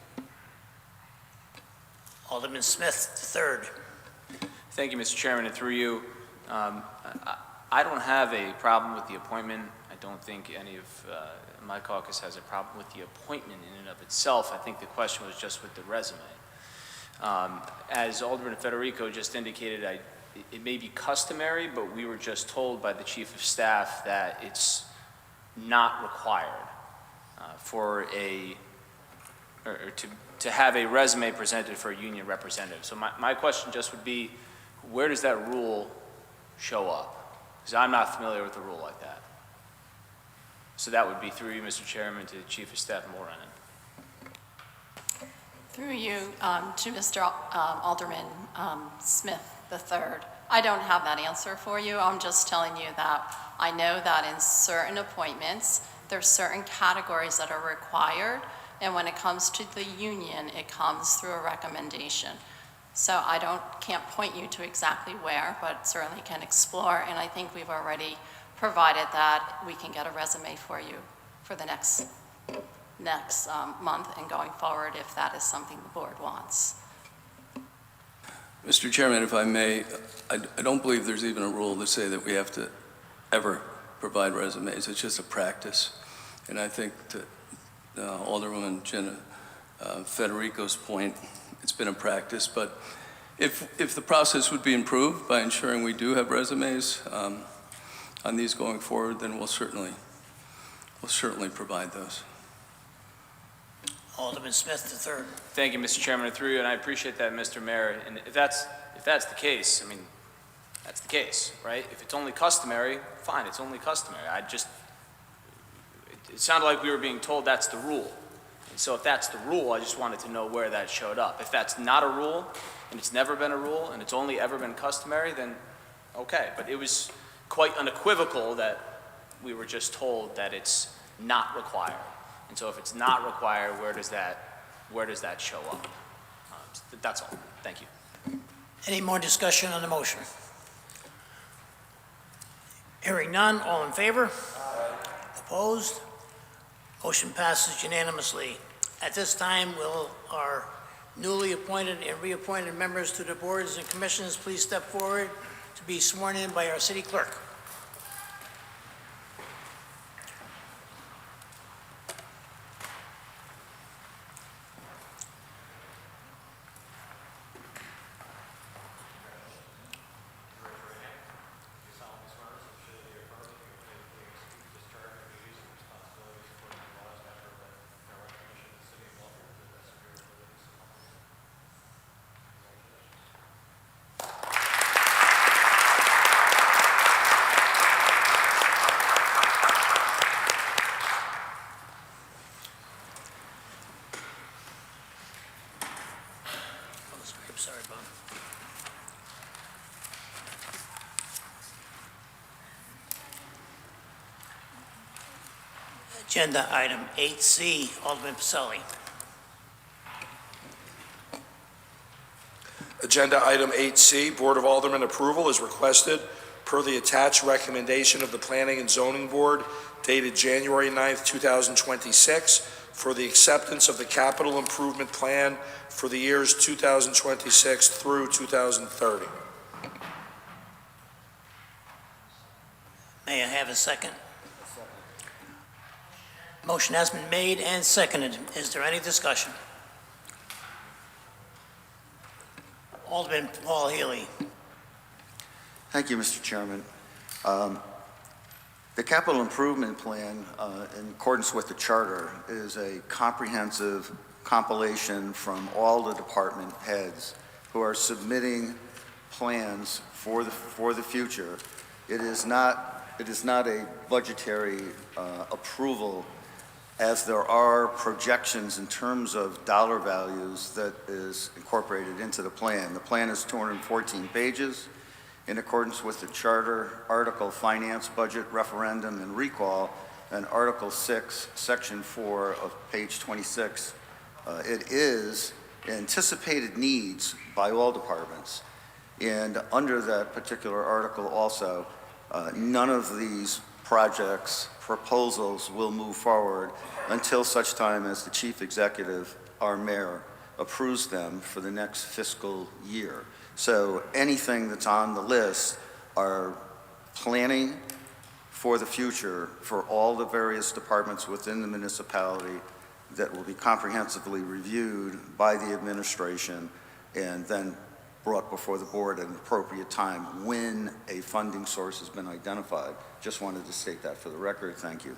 Alderman Smith, the third. Thank you, Mr. Chairman, and through you, I don't have a problem with the appointment. I don't think any of my caucus has a problem with the appointment in and of itself. I think the question was just with the resume. As Alderman Federico just indicated, it may be customary, but we were just told by the Chief of Staff that it's not required to have a resume presented for a union representative. So my question just would be, where does that rule show up? Because I'm not familiar with a rule like that. So that would be through you, Mr. Chairman, to the Chief of Staff Mulrennan. Through you to Mr. Alderman Smith III. I don't have that answer for you. I'm just telling you that I know that in certain appointments, there's certain categories that are required, and when it comes to the union, it comes through a recommendation. So I can't point you to exactly where, but certainly can explore, and I think we've already provided that we can get a resume for you for the next month and going forward if that is something the board wants. Mr. Chairman, if I may, I don't believe there's even a rule to say that we have to ever provide resumes. It's just a practice. And I think to Alderwoman Jenna Federico's point, it's been a practice. But if the process would be improved by ensuring we do have resumes on these going forward, then we'll certainly provide those. Alderman Smith III. Thank you, Mr. Chairman, and through you, and I appreciate that, Mr. Mayor. And if that's the case, I mean, that's the case, right? If it's only customary, fine, it's only customary. It sounded like we were being told that's the rule. And so if that's the rule, I just wanted to know where that showed up. If that's not a rule, and it's never been a rule, and it's only ever been customary, then okay. But it was quite unequivocal that we were just told that it's not required. And so if it's not required, where does that show up? That's all. Thank you. Any more discussion on the motion? Hearing none, all in favor? Opposed? Motion passes unanimously. At this time, will our newly appointed and reappointed members to the boards and commissions please step forward to be sworn in by our city clerk. Sorry, Bob. Agenda item 8C, Alderman Pacelli. Agenda item 8C, Board of Aldermen approval is requested per the attached recommendation of the Planning and Zoning Board dated January 9th, 2026 for the acceptance of the capital improvement plan for the years 2026 through 2030. May I have a second? Motion has been made and seconded. Is there any discussion? Alderman Paul Healy. Thank you, Mr. Chairman. The capital improvement plan, in accordance with the charter, is a comprehensive compilation from all the department heads who are submitting plans for the future. It is not a budgetary approval, as there are projections in terms of dollar values that is incorporated into the plan. The plan is 214 pages. In accordance with the charter, Article Finance, Budget, Referendum, and Recall, and Article 6, Section 4 of page 26, it is anticipated needs by all departments. And under that particular article also, none of these projects, proposals will move forward until such time as the chief executive, our mayor, approves them for the next fiscal year. So anything that's on the list are planning for the future for all the various departments within the municipality that will be comprehensively reviewed by the administration and then brought before the board at an appropriate time when a funding source has been identified. Just wanted to state that for the record. Thank you.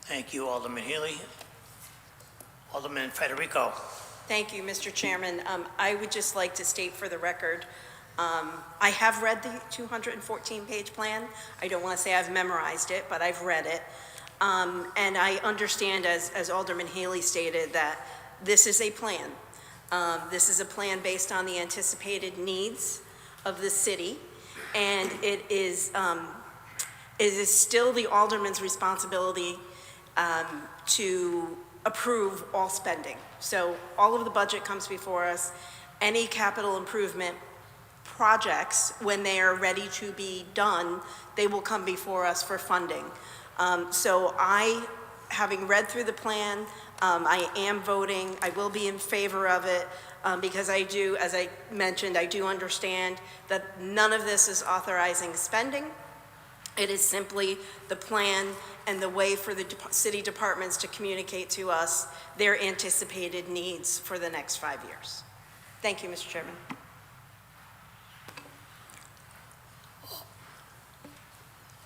Thank you, Alderman Healy. Alderman Federico. Thank you, Mr. Chairman. I would just like to state for the record, I have read the 214-page plan. I don't want to say I've memorized it, but I've read it. And I understand, as Alderman Haley stated, that this is a plan. This is a plan based on the anticipated needs of the city, and it is still the alderman's responsibility to approve all spending. So all of the budget comes before us. Any capital improvement projects, when they are ready to be done, they will come before us for funding. So having read through the plan, I am voting. I will be in favor of it because I do, as I mentioned, I do understand that none of this is authorizing spending. It is simply the plan and the way for the city departments to communicate to us their anticipated needs for the next 5 years. Thank you, Mr. Chairman.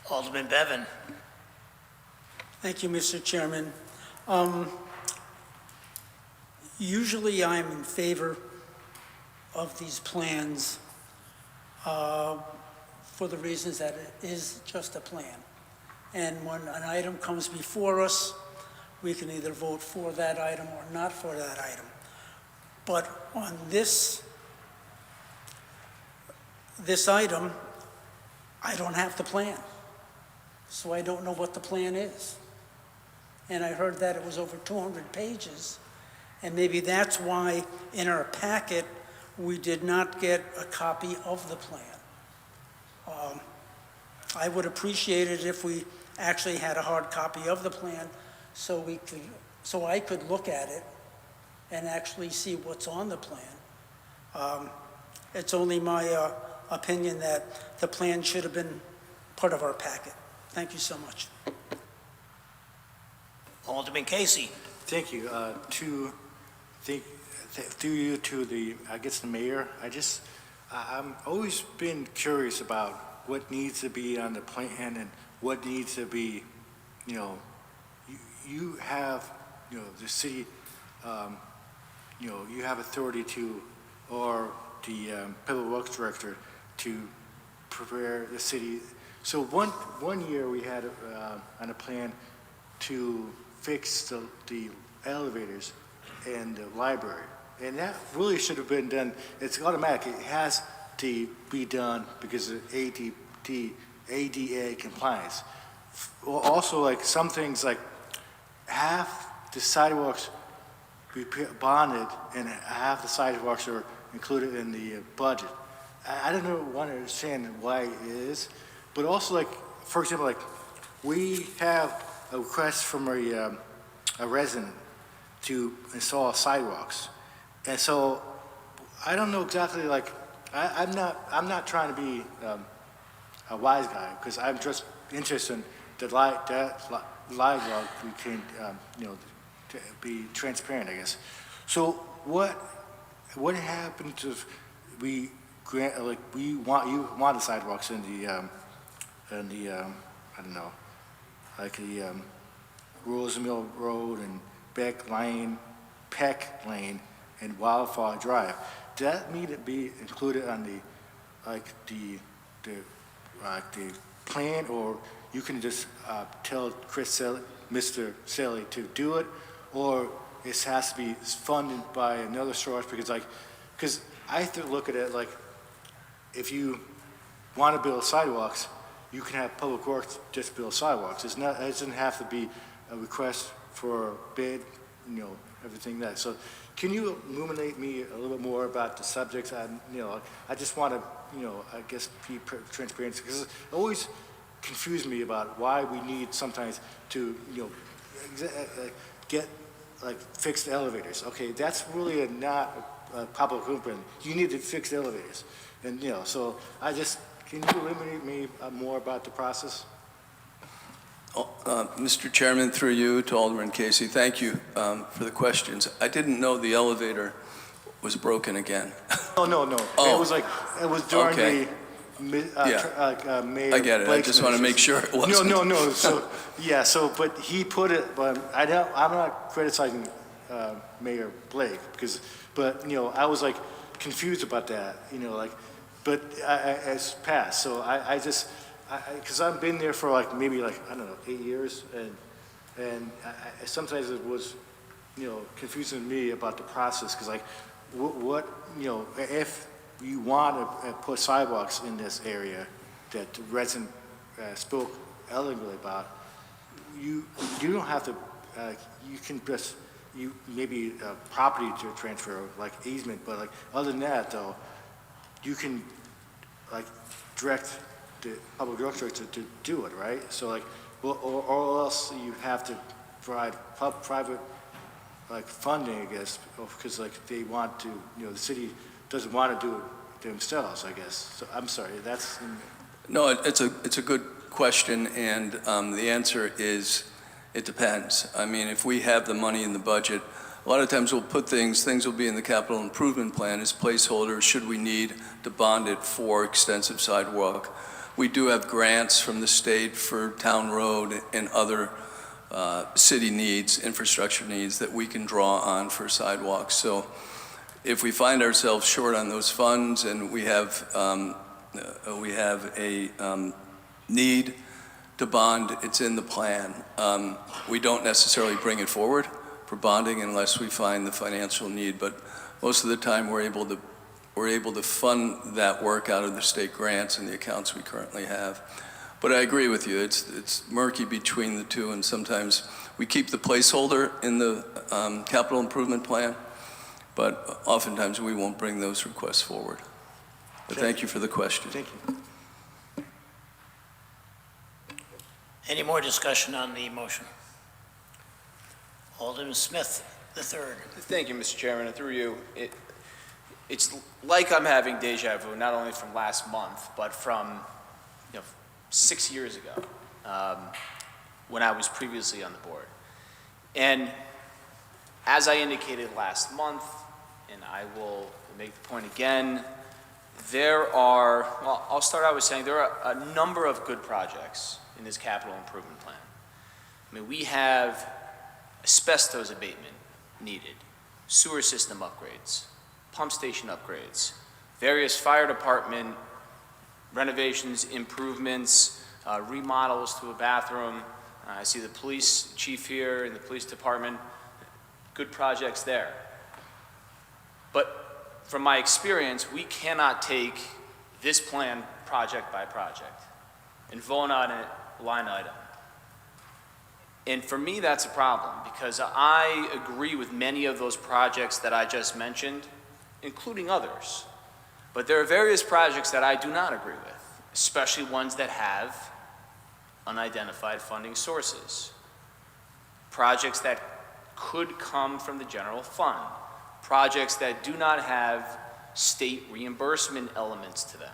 Alderman Bevan. Thank you, Mr. Chairman. Usually I'm in favor of these plans for the reasons that it is just a plan. And when an item comes before us, we can either vote for that item or not for that item. But on this item, I don't have the plan, so I don't know what the plan is. And I heard that it was over 200 pages, and maybe that's why in our packet, we did not get a copy of the plan. I would appreciate it if we actually had a hard copy of the plan so I could look at it and actually see what's on the plan. It's only my opinion that the plan should have been part of our packet. Thank you so much. Alderman Casey. Thank you. Through you to the mayor, I'm always been curious about what needs to be on the plan and what needs to be, you have, the city, you have authority to, or the public works director to prepare the city. So one year we had on a plan to fix the elevators in the library. And that really should have been done. It's automatic. It has to be done because of ADA compliance. Also, like some things, like half the sidewalks we bonded and half the sidewalks are included in the budget. I don't want to understand why it is, but also, like, for example, like we have a request from a resident to install sidewalks, and so I don't know exactly, like, I'm not trying to be a wise guy, because I'm just interested in that dialogue we can, to be transparent, I guess. So what happens if we grant, like, you want the sidewalks in the I don't know, like the Rosemille Road and Peck Lane and Wildflower Drive? Does that need to be included on the plan, or you can just tell Mr. Selly to do it, or it has to be funded by another source? Because I have to look at it like, if you want to build sidewalks, you can have Public Works just build sidewalks. It doesn't have to be a request for a bid, everything that. So can you illuminate me a little bit more about the subjects? I just want to, I guess, be transparent, because it always confused me about why we need sometimes to, get, like, fixed elevators. Okay, that's really not a public improvement. You need to fix the elevators. And, so can you illuminate me more about the process? Mr. Chairman, through you to Alderman Casey, thank you for the questions. I didn't know the elevator was broken again. No. Oh. It was during Okay. Mayor I get it. I Blake's just want to make sure it wasn't. No. So, but he put it, but I'm not criticizing Mayor Blake, but I was like confused about that, but it's passed. So because I've been there for maybe I don't know, 8 years, and sometimes it was, confusing me about the process, because what if you want to put sidewalks in this area that the resident spoke eloquently about, you don't have to, you can just, maybe property to transfer, like easement, but other than that though, you can direct the public works director to do it, right? So or else you have to provide private funding, I guess, because they want to, the city doesn't want to do it themselves, I guess. So I'm sorry, that's. No, it's a good question, and the answer is it depends. I mean, if we have the money in the budget, a lot of times we'll put things will be in the capital improvement plan as placeholders should we need to bond it for extensive sidewalk. We do have grants from the state for town road and other city needs, infrastructure needs that we can draw on for sidewalks. So if we find ourselves short on those funds and we have a need to bond, it's in the plan. We don't necessarily bring it forward for bonding unless we find the financial need, but most of the time we're able to we're able to fund that work out of the state grants and the accounts we currently have. But I agree with you, it's murky between the two, and sometimes we keep the placeholder in the capital improvement plan, but oftentimes we won't bring those requests forward. But thank you for the question. Thank you. Any more discussion on the motion? Alderman Smith, the third. Thank you, Mr. Chairman, and through you, it's like I'm having deja vu, not only from last month, but from 6 years ago, when I was previously on the board. And as I indicated last month, and I will make the point again, I'll start out with saying there are a number of good projects in this capital improvement plan. I mean, we have asbestos abatement needed, sewer system upgrades, pump station upgrades, various fire department renovations, improvements, remodels to a bathroom. I see the police chief here in the police department, good projects there. But from my experience, we cannot take this plan project by project and vote on it line item. And for me, that's a problem, because I agree with many of those projects that I just mentioned, including others. But there are various projects that I do not agree with, especially ones that have unidentified funding sources. Projects that could come from the general fund. Projects that do not have state reimbursement elements to them.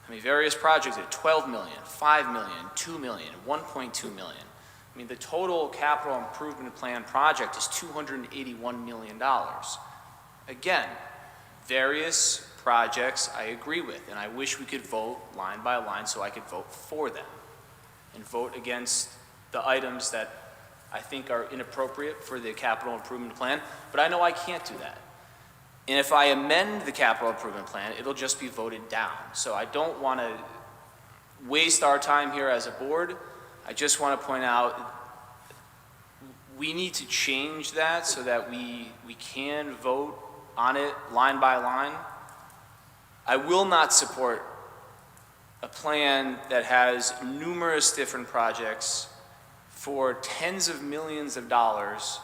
I mean, various projects at 12 million, 5 million, 2 million, 1.2 million. I mean, the total capital improvement plan project is $281 million. Again, various projects I agree with, and I wish we could vote line by line so I could vote for them and vote against the items that I think are inappropriate for the capital improvement plan, but I know I can't do that. And if I amend the capital improvement plan, it'll just be voted down. So I don't want to waste our time here as a board. I just want to point out we need to change that so that we can vote on it line by line. I will not support a plan that has numerous different projects for tens of millions of dollars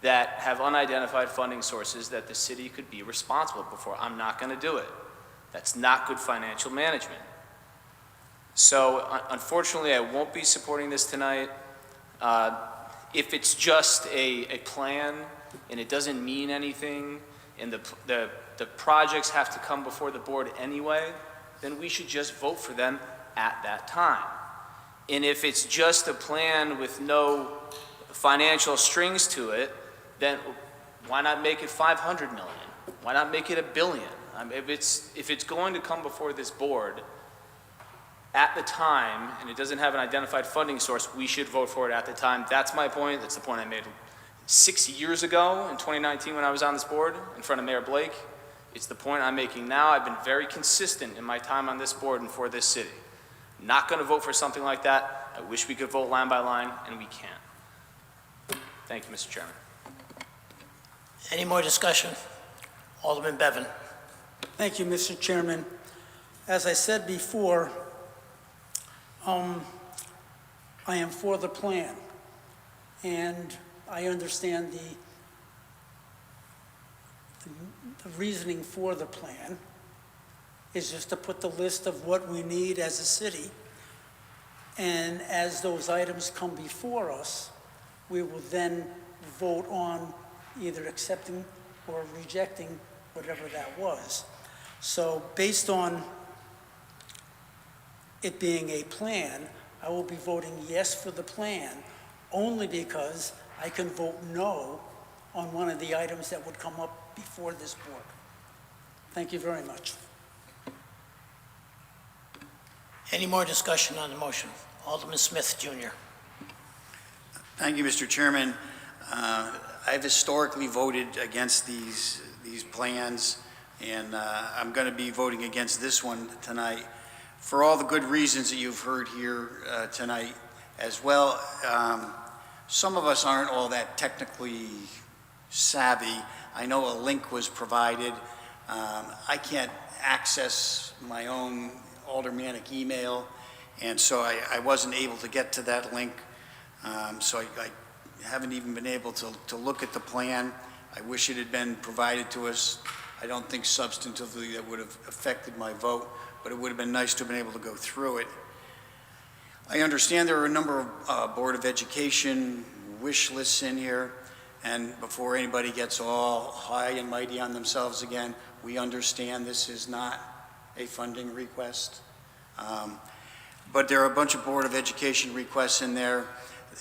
that have unidentified funding sources that the city could be responsible for. I'm not going to do it. That's not good financial management. So unfortunately, I won't be supporting this tonight. If it's just a plan and it doesn't mean anything, and the projects have to come before the board anyway, then we should just vote for them at that time. And if it's just a plan with no financial strings to it, then why not make it 500 million? Why not make it $1 billion? If it's going to come before this board at the time, and it doesn't have an identified funding source, we should vote for it at the time. That's my point. That's the point I made 6 years ago in 2019 when I was on this board in front of Mayor Blake. It's the point I'm making now. I've been very consistent in my time on this board and for this city. Not going to vote for something like that. I wish we could vote line by line, and we can't. Thank you, Mr. Chairman. Any more discussion? Alderman Bevan. Thank you, Mr. Chairman. As I said before, I am for the plan, and I understand the reasoning for the plan is just to put the list of what we need as a city, and as those items come before us, we will then vote on either accepting or rejecting whatever that was. So based on it being a plan, I will be voting yes for the plan only because I can vote no on one of the items that would come up before this board. Thank you very much. Any more discussion on the motion? Alderman Smith, Jr. Thank you, Mr. Chairman. I've historically voted against these plans, and I'm going to be voting against this one tonight for all the good reasons that you've heard here tonight as well. Some of us aren't all that technically savvy. I know a link was provided I can't access my own aldermanic email, and so I wasn't able to get to that link. So I haven't even been able to look at the plan. I wish it had been provided to us. I don't think substantively that would have affected my vote, but it would have been nice to have been able to go through it. I understand there are a number of Board of Education wish lists in here, and before anybody gets all high and mighty on themselves again, we understand this is not a funding request. But there are a bunch of Board of Education requests in there,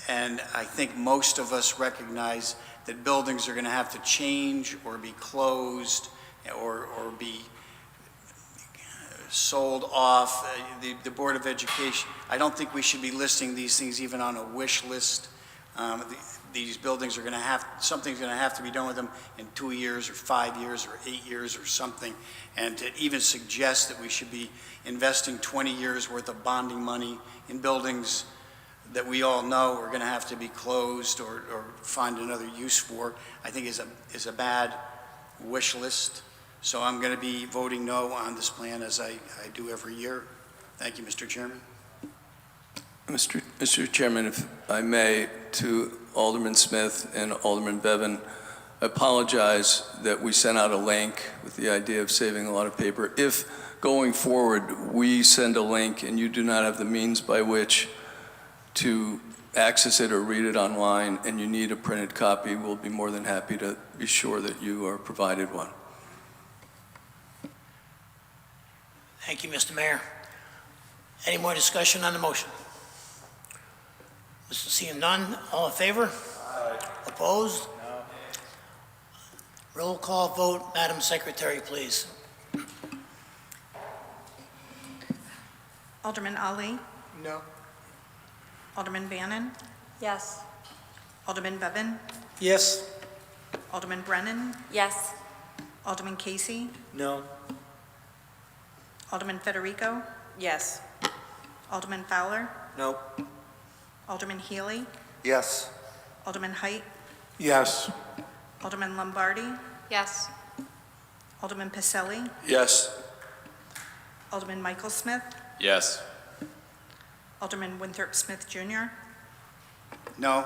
and I think most of us recognize that buildings are going to have to change or be closed or be sold off. The Board of Education, I don't think we should be listing these things even on a wish list. These buildings are going to have, something's going to have to be done with them in 2 years or 5 years or 8 years or something. And to even suggest that we should be investing 20 years worth of bonding money in buildings that we all know are going to have to be closed or find another use for, I think is a bad wish list. So I'm going to be voting no on this plan as I do every year. Thank you, Mr. Chairman. Mr. Chairman, if I may, to Alderman Smith and Alderman Bevan, I apologize that we sent out a link with the idea of saving a lot of paper. If going forward we send a link and you do not have the means by which to access it or read it online and you need a printed copy, we'll be more than happy to be sure that you are provided one. Thank you, Mr. Mayor. Any more discussion on the motion? Seeing none, all in favor? Aye. Opposed? No. Roll call vote, Madam Secretary, please. Alderman Ali? No. Alderman Bannon? Yes. Alderman Bevan? Yes. Alderman Brennan? Yes. Alderman Casey? No. Alderman Federico? Yes. Alderman Fowler? No. Alderman Healy? Yes. Alderman Height? Yes. Alderman Lombardi? Yes. Alderman Pacelli? Yes. Alderman Michael Smith? Yes. Alderman Winthrop Smith Jr.? No.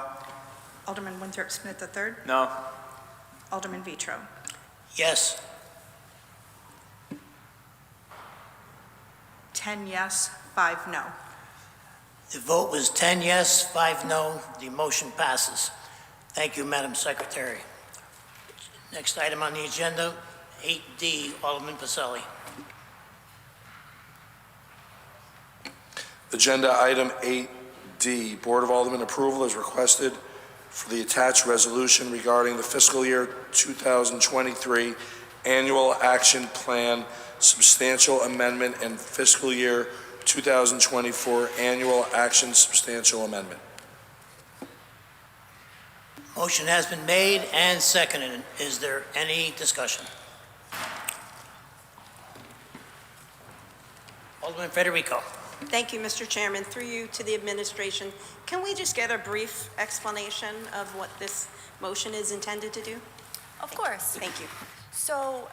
Alderman Winthrop Smith III? No. Alderman Vitro? Yes. 10 yes, 5 no. The vote was 10 yes, 5 no. The motion passes. Thank you, Madam Secretary. Next item on the agenda, 8D, Alderman Pacelli. Agenda item 8D, Board of Aldermen approval is requested for the attached resolution regarding the fiscal year 2023 annual action plan substantial amendment and fiscal year 2024 annual action substantial amendment. Motion has been made and seconded. Is there any discussion? Alderman Federico. Thank you, Mr. Chairman. Through you to the administration, can we just get a brief explanation of what this motion is intended to do? Of course. Thank you. So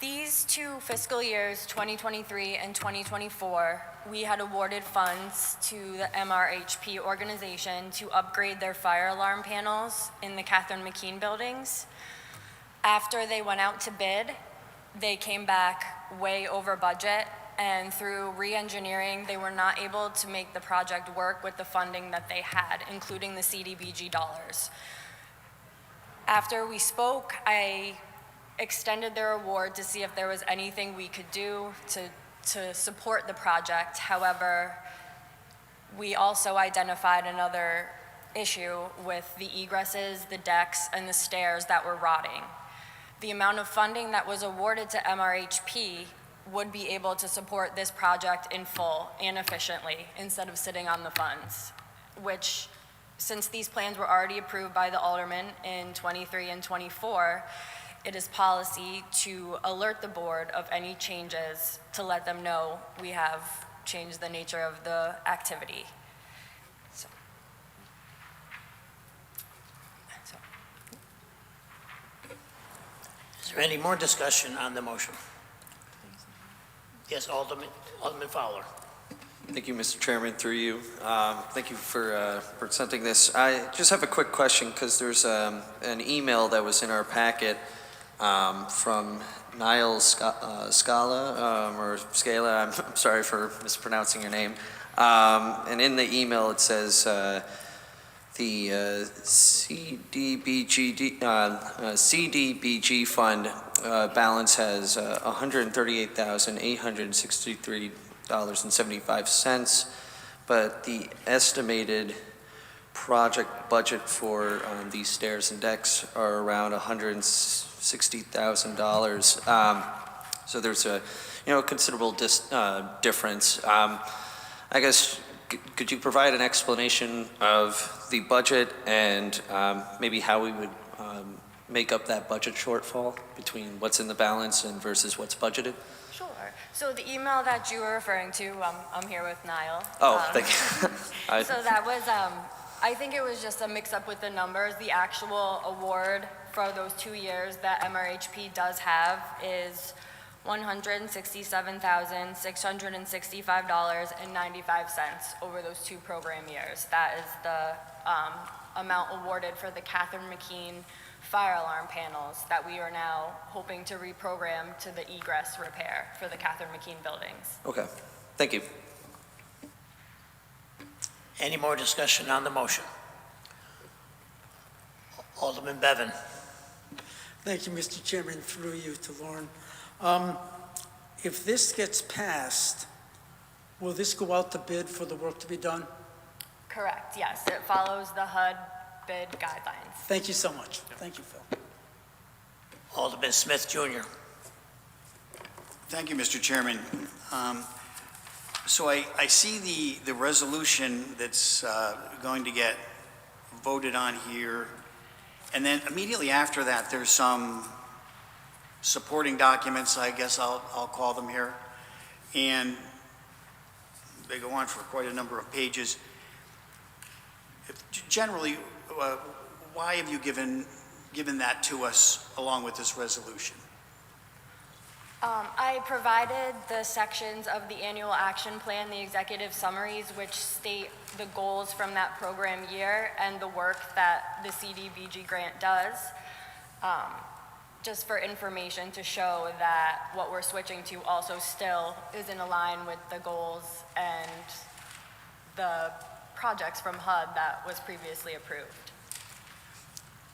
these two fiscal years, 2023 and 2024, we had awarded funds to the MRHP organization to upgrade their fire alarm panels in the Catherine McKean buildings. After they went out to bid, they came back way over budget, and through re-engineering, they were not able to make the project work with the funding that they had, including the CDBG dollars. After we spoke, I extended their award to see if there was anything we could do to support the project. However, we also identified another issue with the egresses, the decks, and the stairs that were rotting. The amount of funding that was awarded to MRHP would be able to support this project in full and efficiently instead of sitting on the funds, which, since these plans were already approved by the Aldermen in 23 and 24, it is policy to alert the board of any changes to let them know we have changed the nature of the activity. Is there any more discussion on the motion? Yes, Alderman Fowler. Thank you, Mr. Chairman, through you. Thank you for presenting this. I just have a quick question because there's an email that was in our packet from Niall Scala, or Scala, I'm sorry for mispronouncing your name. And in the email it says the CDBG fund balance has $138,863.75, but the estimated project budget for these stairs and decks are around $160,000. So there's a considerable difference. I guess could you provide an explanation of the budget and maybe how we would make up that budget shortfall between what's in the balance and versus what's budgeted? Sure. So the email that you were referring to, I'm here with Niall. Oh, thank you. So that was, I think it was just a mix-up with the numbers. The actual award for those 2 years that MRHP does have is $167,665.95 over those 2 program years. That is the amount awarded for the Catherine McKean fire alarm panels that we are now hoping to reprogram to the egress repair for the Catherine McKean buildings. Okay, thank you. Any more discussion on the motion? Alderman Bevan. Thank you, Mr. Chairman, through you to Lauren. If this gets passed, will this go out to bid for the work to be done? Correct, yes. It follows the HUD bid guidelines. Thank you so much. Thank you, Phil. Alderman Smith Jr. Thank you, Mr. Chairman. So I see the resolution that's going to get voted on here, and then immediately after that, there's some supporting documents, I guess I'll call them here, and they go on for quite a number of pages. Generally, why have you given that to us along with this resolution? I provided the sections of the annual action plan, the executive summaries, which state the goals from that program year and the work that the CDBG grant does, just for information to show that what we're switching to also still is in line with the goals and the projects from HUD that was previously approved.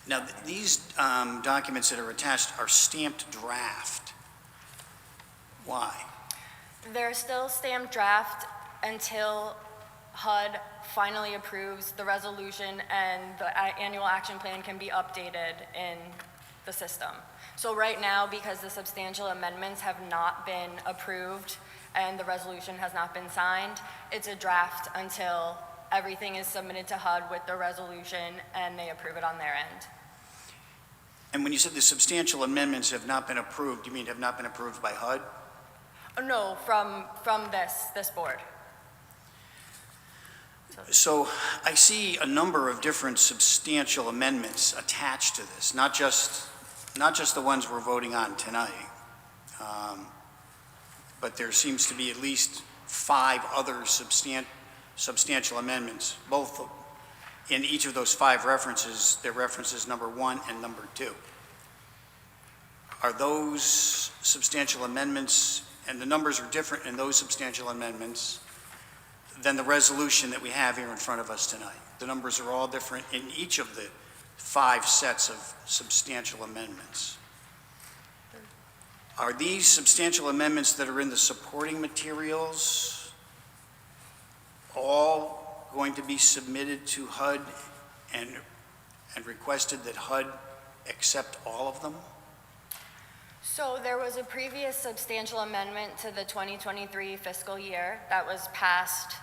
Now, these documents that are attached are stamped draft. Why? They're still stamped draft until HUD finally approves the resolution and the annual action plan can be updated in the system. So right now, because the substantial amendments have not been approved and the resolution has not been signed, it's a draft until everything is submitted to HUD with the resolution and they approve it on their end. And when you said the substantial amendments have not been approved, you mean have not been approved by HUD? No, from this board. So I see a number of different substantial amendments attached to this, not just the ones we're voting on tonight, but there seems to be at least 5 other substantial amendments, both in each of those 5 references, there references number 1 and number 2. Are those substantial amendments, and the numbers are different in those substantial amendments than the resolution that we have here in front of us tonight? The numbers are all different in each of the 5 sets of substantial amendments. Are these substantial amendments that are in the supporting materials all going to be submitted to HUD and requested that HUD accept all of them? So there was a previous substantial amendment to the 2023 fiscal year that was passed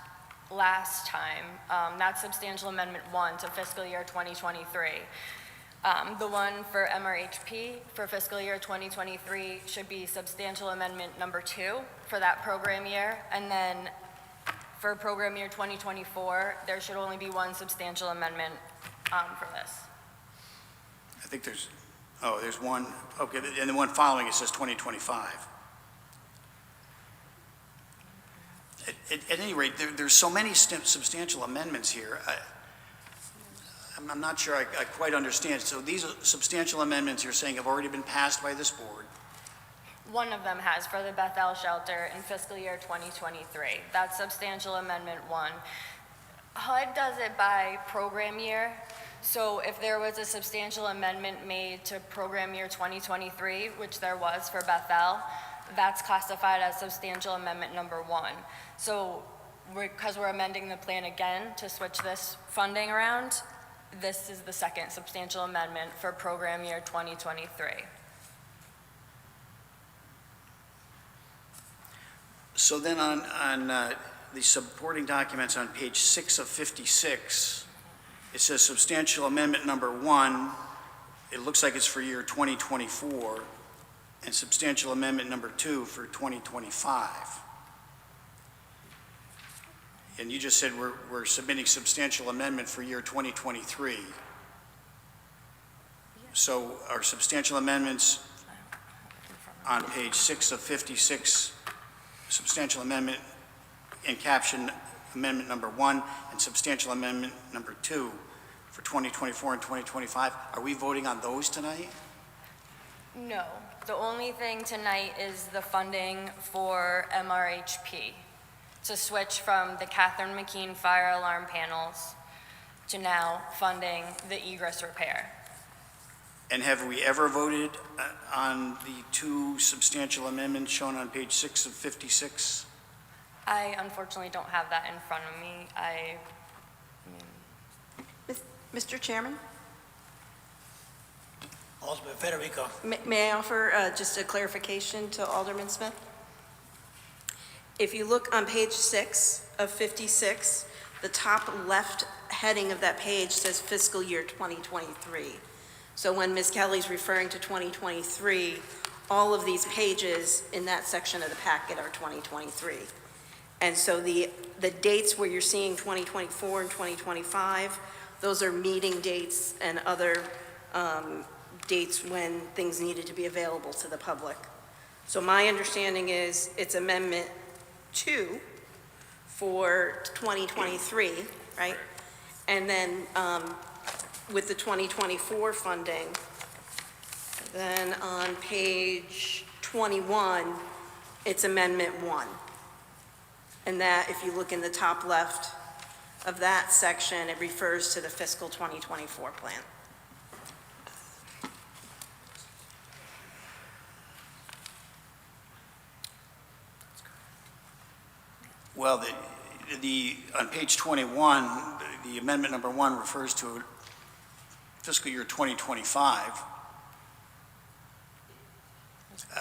last time. That's substantial amendment 1 to fiscal year 2023. The one for MRHP for fiscal year 2023 should be substantial amendment number 2 for that program year. And then for program year 2024, there should only be one substantial amendment for this. I think there's Oh, there's one, okay, and the one following it says 2025. At any rate, there's so many substantial amendments here. I'm not sure I quite understand. So these substantial amendments you're saying have already been passed by this board? One of them has for the Bethel shelter in fiscal year 2023. That's substantial amendment 1. HUD does it by program year. So if there was a substantial amendment made to program year 2023, which there was for Bethel, that's classified as substantial amendment number 1. So because we're amending the plan again to switch this funding around, this is the second substantial amendment for program year 2023. So then on the supporting documents on page 6 of 56, it says substantial amendment number 1, it looks like it's for year 2024, and substantial amendment number 2 for 2025. And you just said we're submitting substantial amendment for year 2023. So our substantial amendments on page 6 of 56, substantial amendment in caption amendment number 1 and substantial amendment number 2 for 2024 and 2025, are we voting on those tonight? No, the only thing tonight is the funding for MRHP to switch from the Catherine McKean fire alarm panels to now funding the egress repair. And have we ever voted on the 2 substantial amendments shown on page 6 of 56? I unfortunately don't have that in front of me. Mr. Chairman, Alderman Federico. may I offer just a clarification to Alderman Smith? If you look on page 6 of 56, the top left heading of that page says fiscal year 2023. So when Ms. Kelly's referring to 2023, all of these pages in that section of the packet are 2023. And so the dates where you're seeing 2024 and 2025, those are meeting dates and other dates when things needed to be available to the public. So my understanding is it's Amendment 2 for 2023, right? And then with the 2024 funding, then on page 21, it's Amendment 1. And that, if you look in the top left of that section, it refers to the fiscal 2024 plan. Well, on page 21, the amendment number 1 refers to fiscal year 2025.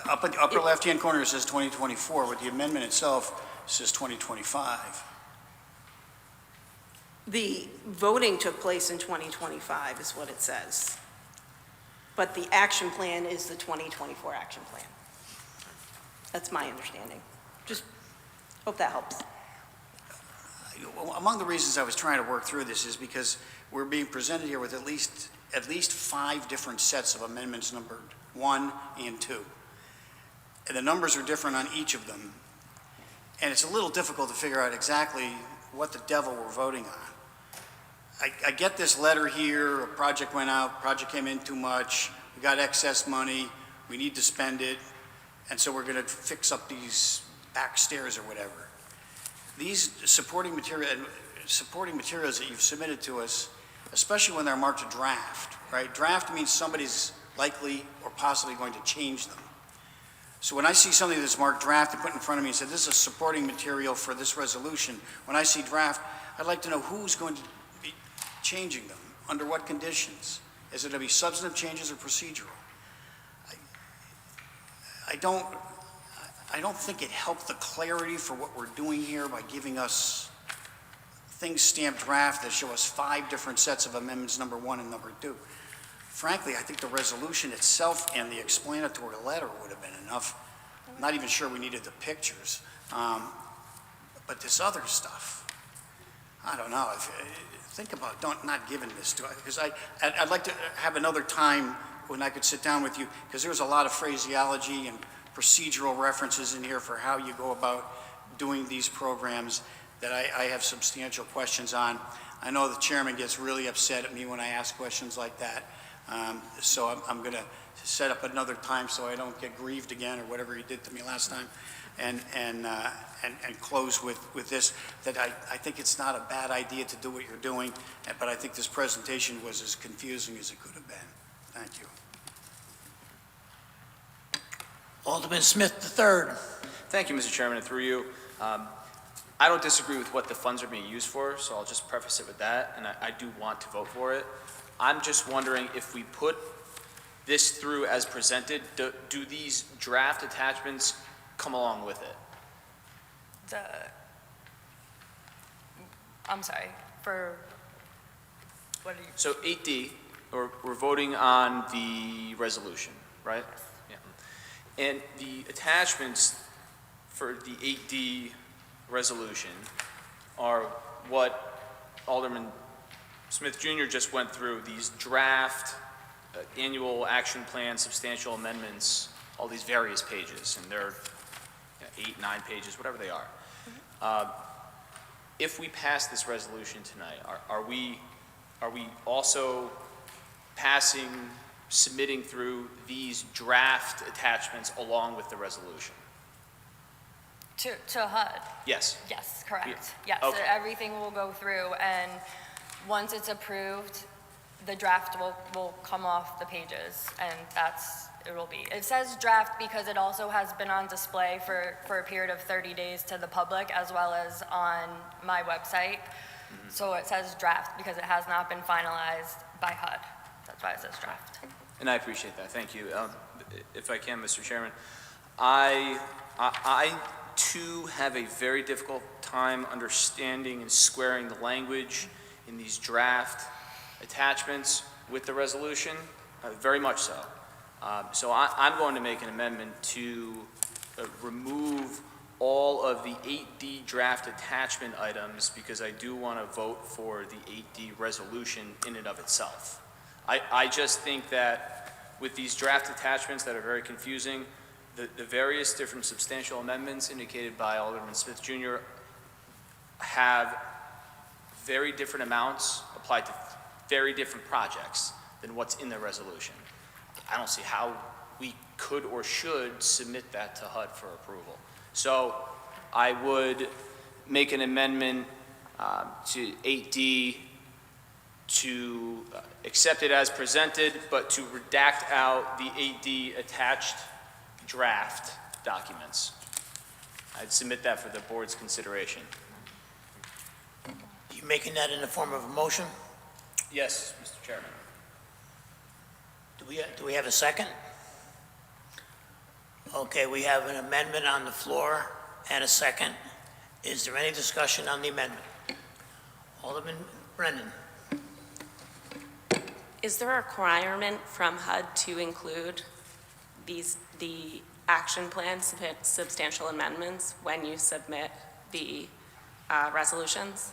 Upper left-hand corner it says 2024, but the amendment itself says 2025. The voting took place in 2025 is what it says. But the action plan is the 2024 action plan. That's my understanding. Just hope that helps. Among the reasons I was trying to work through this is because we're being presented here with at least 5 different sets of amendments numbered 1 and 2. And the numbers are different on each of them. And it's a little difficult to figure out exactly what the devil we're voting on. I get this letter here, a project went out, project came in too much, we got excess money, we need to spend it, and so we're going to fix up these back stairs or whatever. These supporting materials that you've submitted to us, especially when they're marked draft, right? Draft means somebody's likely or possibly going to change them. So when I see something that's marked draft and put in front of me and said, this is a supporting material for this resolution, when I see draft, I'd like to know who's going to be changing them, under what conditions. Is it going to be substantive changes or procedural? I don't think it helped the clarity for what we're doing here by giving us things stamped draft that show us 5 different sets of amendments, number 1 and number 2. Frankly, I think the resolution itself and the explanatory letter would have been enough. I'm not even sure we needed the pictures. But this other stuff, I don't know. Think about not giving this to us, because I'd like to have another time when I could sit down with you, because there's a lot of phraseology and procedural references in here for how you go about doing these programs that I have substantial questions on. I know the chairman gets really upset at me when I ask questions like that. So I'm going to set up another time so I don't get grieved again or whatever he did to me last time, and close with this, that I think it's not a bad idea to do what you're doing, but I think this presentation was as confusing as it could have been. Thank you. Alderman Smith III. Thank you, Mr. Chairman, and through you. I don't disagree with what the funds are being used for, so I'll just preface it with that, and I do want to vote for it. I'm just wondering if we put this through as presented, do these draft attachments come along with it? I'm sorry, for, what are you? So 8D, we're voting on the resolution, right? Yeah. And the attachments for the 8D resolution are what Alderman Smith Jr. just went through, these draft annual action plan, substantial amendments, all these various pages, and they're 8, 9 pages, whatever they are. If we pass this resolution tonight, are we also submitting through these draft attachments along with the resolution? To HUD? Yes. Yes, correct. Yeah. Yes, Okay. everything will go through, and once it's approved, the draft will come off the pages, and it will be. It says draft because it also has been on display for a period of 30 days to the public, as well as on my website. So it says draft because it has not been finalized by HUD. That's why it says draft. And I appreciate that. Thank you. If I can, Mr. Chairman, I too have a very difficult time understanding and squaring the language in these draft attachments with the resolution, very much so. So I'm going to make an amendment to remove all of the 8D draft attachment items because I do want to vote for the 8D resolution in and of itself. I just think that with these draft attachments that are very confusing, the various different substantial amendments indicated by Alderman Smith Jr. have very different amounts applied to very different projects than what's in the resolution. I don't see how we could or should submit that to HUD for approval. So I would make an amendment to 8D to accept it as presented, but to redact out the 8D attached draft documents. I'd submit that for the board's consideration. You making that in the form of a motion? Yes, Mr. Chairman. Do we have a second? Okay, we have an amendment on the floor and a second. Is there any discussion on the amendment? Alderman Brennan. Is there a requirement from HUD to include the action plan substantial amendments when you submit the resolutions?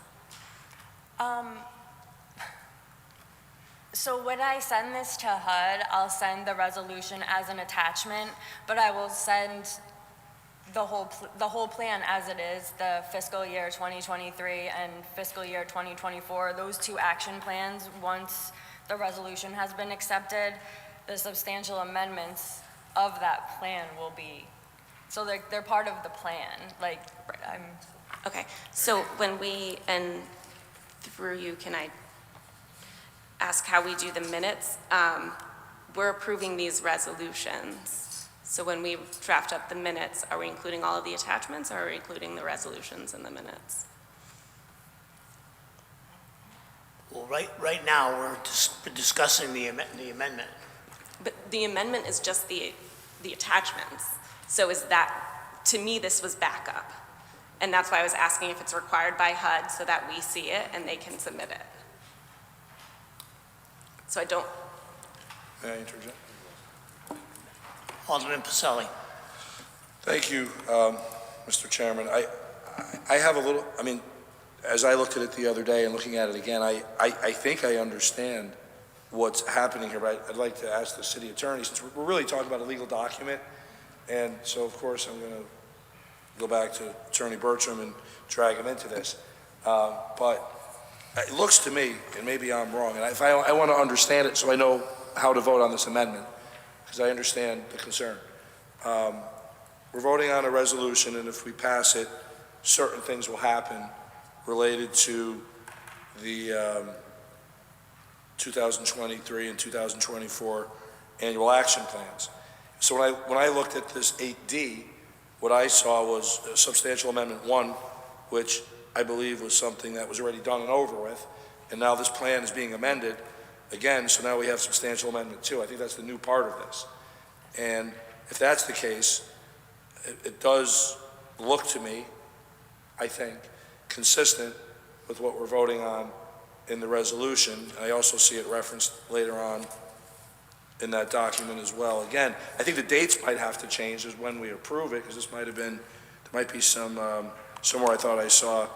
So when I send this to HUD, I'll send the resolution as an attachment, but I will send the whole plan as it is, the fiscal year 2023 and fiscal year 2024, those two action plans. Once the resolution has been accepted, the substantial amendments of that plan will be, so they're part of the plan. Okay, so when and through you, can I ask how we do the minutes? We're approving these resolutions. So when we draft up the minutes, are we including all of the attachments, or are we including the resolutions in the minutes? Well, right now, we're discussing the amendment. But the amendment is just the attachments. So is that, to me, this was backup. And that's why I was asking if it's required by HUD so that we see it and they can submit it. So I don't. May I interject? Alderman Pacelli. Thank you, Mr. Chairman. I have a little, I mean, as I looked at it the other day and looking at it again, I think I understand what's happening here, but I'd like to ask the city attorney, since we're really talking about a legal document, and so of course I'm going to go back to Attorney Bertram and drag him into this. But it looks to me, and maybe I'm wrong, and I want to understand it so I know how to vote on this amendment, because I understand the concern. We're voting on a resolution, and if we pass it, certain things will happen related to the 2023 and 2024 annual action plans. So when I looked at this 8D, what I saw was substantial amendment 1, which I believe was something that was already done and over with, and now this plan is being amended again, so now we have substantial amendment 2. I think that's the new part of this. And if that's the case, it does look to me, I think, consistent with what we're voting on in the resolution. And I also see it referenced later on in that document as well. Again, I think the dates might have to change as when we approve it, because this might have been, there might be some, somewhere I thought I saw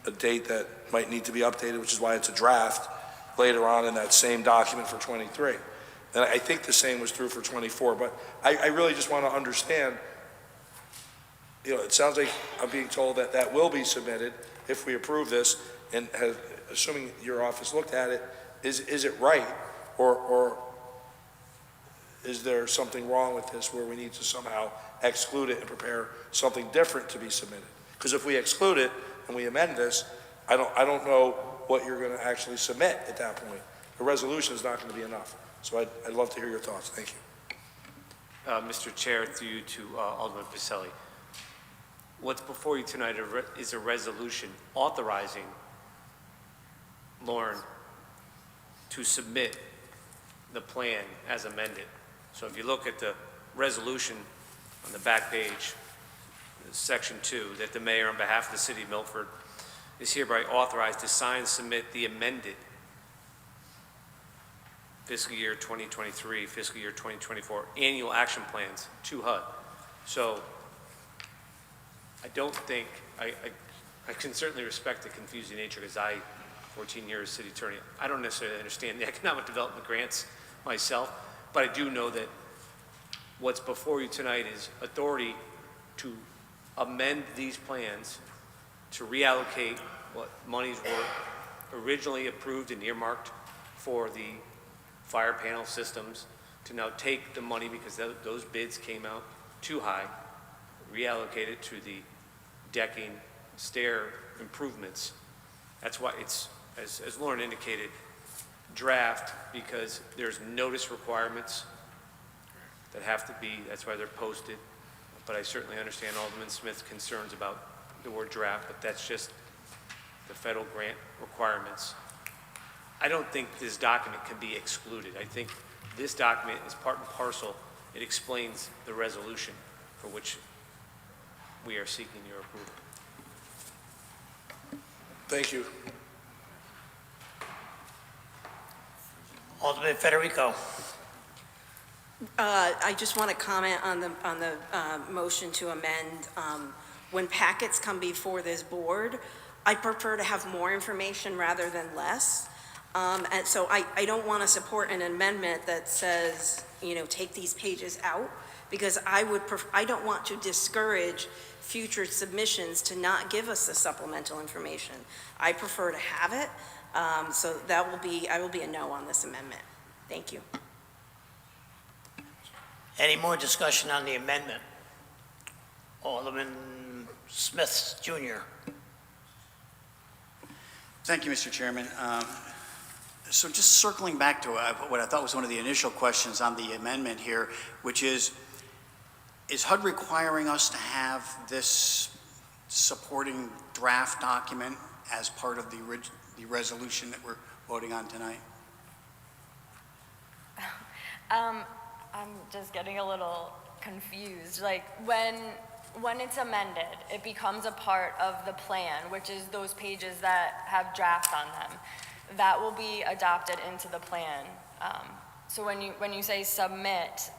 a date that might need to be updated, which is why it's a draft later on in that same document for 23. And I think the same was true for 24, but I really just want to understand, you know, it sounds like I'm being told that that will be submitted if we approve this, and assuming your office looked at it, is it right, or is there something wrong with this where we need to somehow exclude it and prepare something different to be submitted? Because if we exclude it and we amend this, I don't know what you're going to actually submit at that point. The resolution is not going to be enough. So I'd love to hear your thoughts. Thank you. Mr. Chair, through you to Alderman Pacelli. What's before you tonight is a resolution authorizing Lauren to submit the plan as amended. So if you look at the resolution on the back page, section 2, that the mayor on behalf of the city of Milford is hereby authorized to sign and submit the amended fiscal year 2023, fiscal year 2024 annual action plans to HUD. So I don't think, I can certainly respect the confusing nature, because 14 years city attorney, I don't necessarily understand the economic development grants myself, but I do know that what's before you tonight is authority to amend these plans to reallocate what monies were originally approved and earmarked for the fire panel systems, to now take the money, because those bids came out too high, reallocate it to the decking, stair improvements. That's why it's, as Lauren indicated, draft, because there's notice requirements that have to be, that's why they're posted. But I certainly understand Alderman Smith's concerns about the word draft, but that's just the federal grant requirements. I don't think this document can be excluded. I think this document is part and parcel. It explains the resolution for which we are seeking your approval. Thank you. Alderman Federico. I just want to comment on the motion to amend. When packets come before this board, I prefer to have more information rather than less. And so I don't want to support an amendment that says, you know, take these pages out, because I don't want to discourage future submissions to not give us the supplemental information. I prefer to have it. So I will be a no on this amendment. Thank you. Any more discussion on the amendment? Alderman Smith, Jr. Thank you, Mr. Chairman. So just circling back to what I thought was one of the initial questions on the amendment here, which is HUD requiring us to have this supporting draft document as part of the resolution that we're voting on tonight? I'm just getting a little confused. Like, when it's amended, it becomes a part of the plan, which is those pages that have draft on them. That will be adopted into the plan. So when you say submit,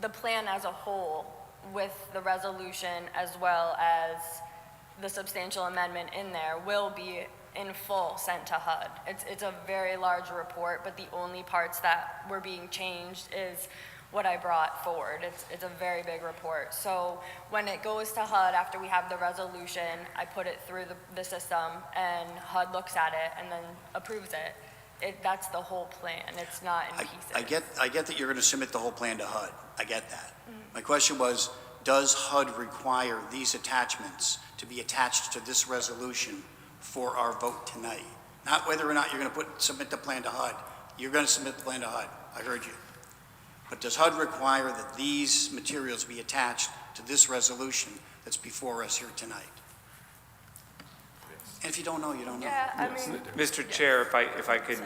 the plan as a whole with the resolution as well as the substantial amendment in there will be in full sent to HUD. It's a very large report, but the only parts that were being changed is what I brought forward. It's a very big report. So when it goes to HUD, after we have the resolution, I put it through the system, and HUD looks at it and then approves it. That's the whole plan. It's not in pieces. I get that you're going to submit the whole plan to HUD. I get that. My question was, does HUD require these attachments to be attached to this resolution for our vote tonight? Not whether or not you're going to submit the plan to HUD. You're going to submit the plan to HUD. I heard you. But does HUD require that these materials be attached to this resolution that's before us here tonight? And if you don't know, you don't know. Yeah, I mean, Mr. Chair, if I could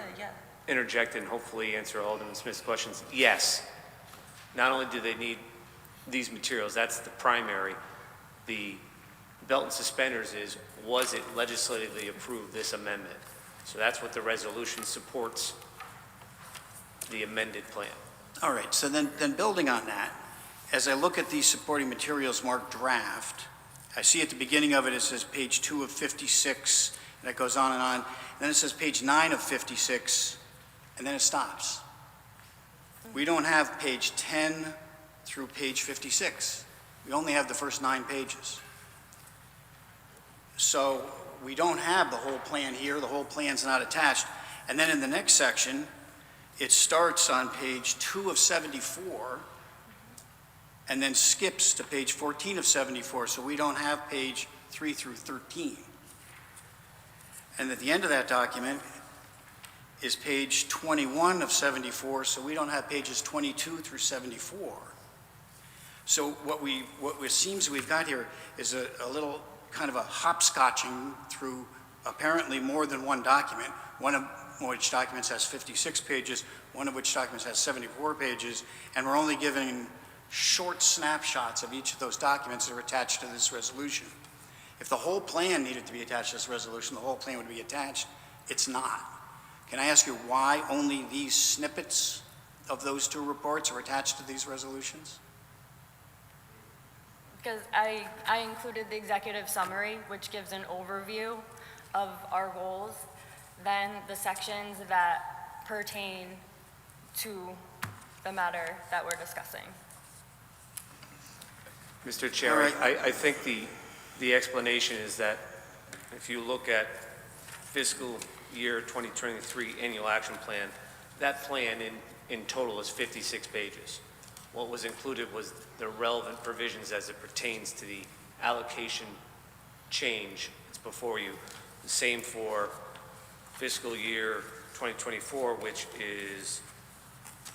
interject and hopefully answer Alderman Smith's questions, yes. Not only do they need these materials, that's the primary. The belt and suspenders is, was it legislatively approved, this amendment? So that's what the resolution supports, the amended plan. All right, so then building on that, as I look at these supporting materials marked draft, I see at the beginning of it, it says page 2 of 56, and it goes on and on. And then it says page 9 of 56, and then it stops. We don't have page 10 through page 56. We only have the first 9 pages. So we don't have the whole plan here. The whole plan's not attached. And then in the next section, it starts on page 2 of 74 and then skips to page 14 of 74, so we don't have page 3 through 13. And at the end of that document is page 21 of 74, so we don't have pages 22 through 74. So what it seems we've got here is a little kind of a hopscotching through apparently more than one document, one of which documents has 56 pages, one of which documents has 74 pages, and we're only giving short snapshots of each of those documents that are attached to this resolution. If the whole plan needed to be attached to this resolution, the whole plan would be attached. It's not. Can I ask you why only these snippets of those 2 reports are attached to these resolutions? because I included the executive summary, which gives an overview of our goals, then the sections that pertain to the matter that we're discussing. Mr. Chair, I think the explanation is that if you look at fiscal year 2023 annual action plan, that plan in total is 56 pages. What was included was the relevant provisions as it pertains to the allocation change. It's before you. The same for fiscal year 2024, which is,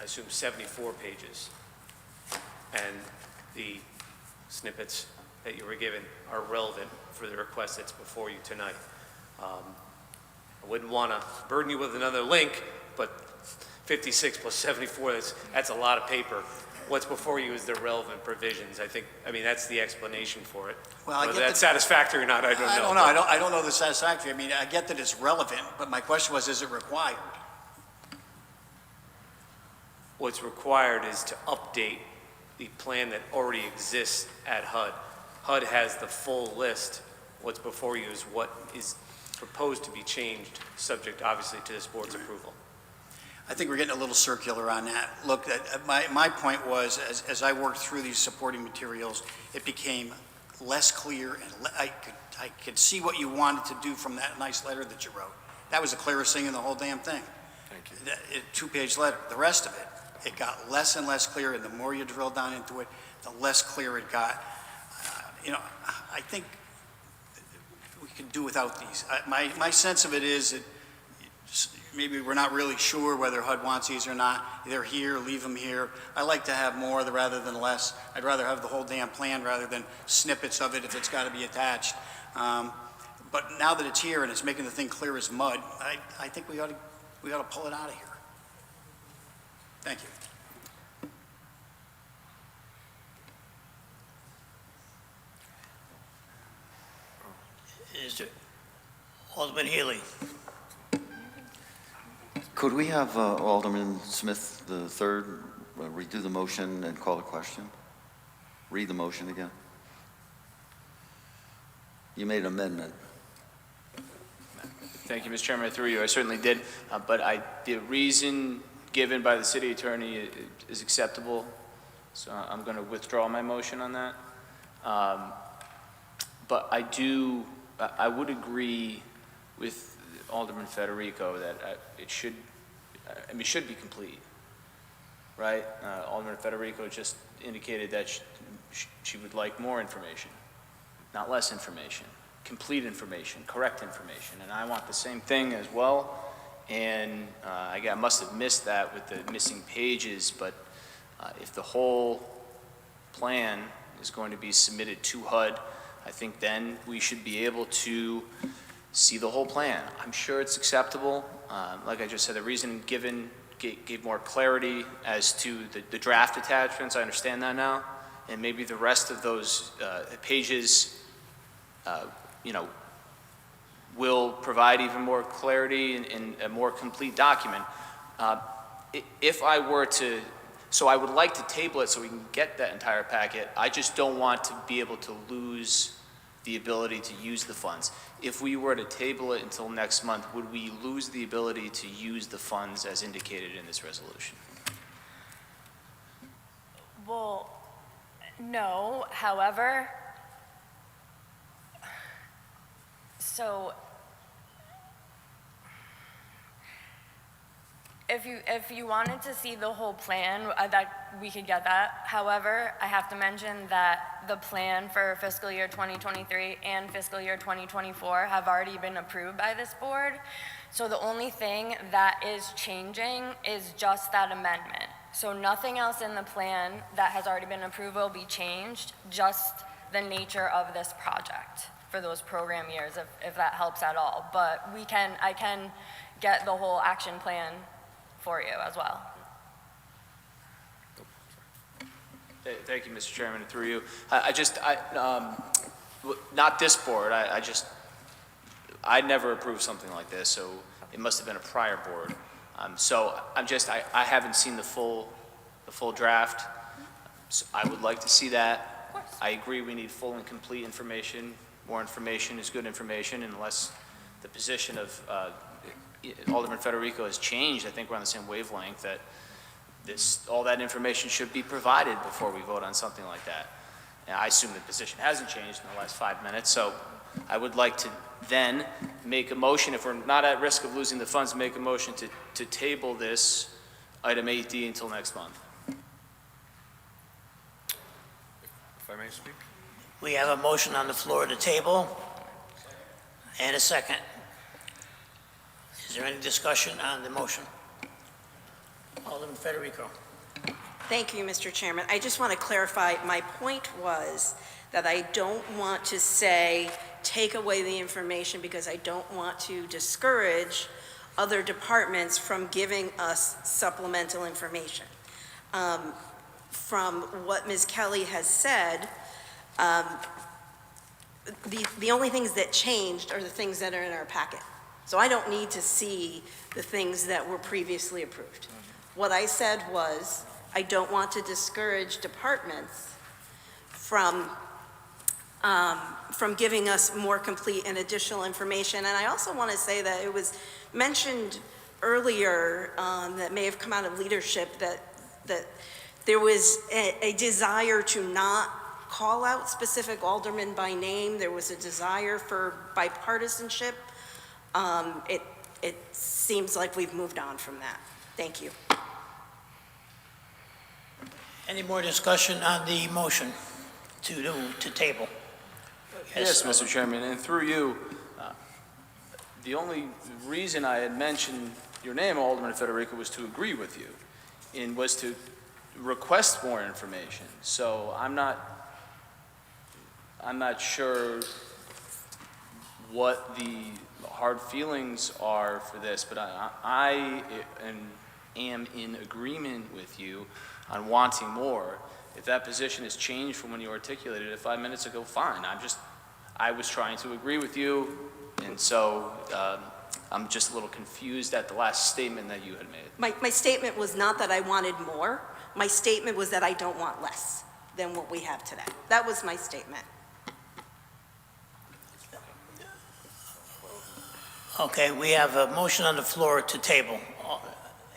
I assume, 74 pages. And the snippets that you were given are relevant for the request that's before you tonight. I wouldn't want to burden you with another link, but 56 plus 74, that's a lot of paper. What's before you is the relevant provisions. I mean, that's the explanation for it. Well, whether that's satisfactory or not, I don't know. I don't know the satisfactory. I mean, I get that it's relevant, but my question was, is it required? What's required is to update the plan that already exists at HUD. HUD has the full list. What's before you is what is proposed to be changed, subject obviously to this board's approval. I think we're getting a little circular on that. Look, my point was, as I worked through these supporting materials, it became less clear, and I could see what you wanted to do from that nice letter that you wrote. That was the clearest thing in the whole damn thing. Thank you. Two-page letter. The rest of it got less and less clear, and the more you drill down into it, the less clear it got. I think we could do without these. My sense of it is that maybe we're not really sure whether HUD wants these or not. They're here, leave them here. I like to have more rather than less. I'd rather have the whole damn plan rather than snippets of it if it's got to be attached. But now that it's here and it's making the thing clear as mud, I think we ought to pull it out of here. Thank you. Is there, Alderman Healy? Could we have Alderman Smith the third redo the motion and call a question? Read the motion again. You made an amendment. Thank you, Mr. Chairman. Through you, I certainly did. But the reason given by the city attorney is acceptable, so I'm going to withdraw my motion on that. But I would agree with Alderman Federico that it should be complete, right? Alderman Federico just indicated that she would like more information, not less information, complete information, correct information, and I want the same thing as well. And I must have missed that with the missing pages, but if the whole plan is going to be submitted to HUD, I think then we should be able to see the whole plan. I'm sure it's acceptable. Like I just said, the reason given gave more clarity as to the draft attachments. I understand that now. And maybe the rest of those pages, will provide even more clarity and a more complete document. If I were to, so I would like to table it so we can get that entire packet. I just don't want to be able to lose the ability to use the funds. If we were to table it until next month, would we lose the ability to use the funds as indicated in this resolution? Well, no, however, so if you wanted to see the whole plan, that we could get that. However, I have to mention that the plan for fiscal year 2023 and fiscal year 2024 have already been approved by this board. So the only thing that is changing is just that amendment. So nothing else in the plan that has already been approved will be changed, just the nature of this project for those program years, if that helps at all. But I can get the whole action plan for you as well. Thank you, Mr. Chairman, and through you. Not this board, I never approved something like this, so it must have been a prior board. So I haven't seen the full draft. So I would like to see that. Of course. I agree we need full and complete information. More information is good information, unless the position of Alderman Federico has changed. I think we're on the same wavelength that all that information should be provided before we vote on something like that. And I assume the position hasn't changed in the last 5 minutes, so I would like to then make a motion, if we're not at risk of losing the funds, make a motion to table this item 8D until next month. If I may speak? We have a motion on the floor to table and a second. Is there any discussion on the motion? Alderman Federico. Thank you, Mr. Chairman. I just want to clarify, my point was that I don't want to say, take away the information, because I don't want to discourage other departments from giving us supplemental information. From what Ms. Kelly has said, the only things that changed are the things that are in our packet. So I don't need to see the things that were previously approved. What I said was, I don't want to discourage departments from giving us more complete and additional information. And I also want to say that it was mentioned earlier that may have come out of leadership that there was a desire to not call out specific aldermen by name. There was a desire for bipartisanship. It seems like we've moved on from that. Thank you. Any more discussion on the motion to table? Yes, Mr. Chairman, and through you, the only reason I had mentioned your name, Alderman Federico, was to agree with you and was to request more information. So I'm not sure what the hard feelings are for this, but I am in agreement with you on wanting more. If that position has changed from when you articulated it 5 minutes ago, fine. I was trying to agree with you, and so I'm just a little confused at the last statement that you had made. My statement was not that I wanted more. My statement was that I don't want less than what we have today. That was my statement. Okay, we have a motion on the floor to table.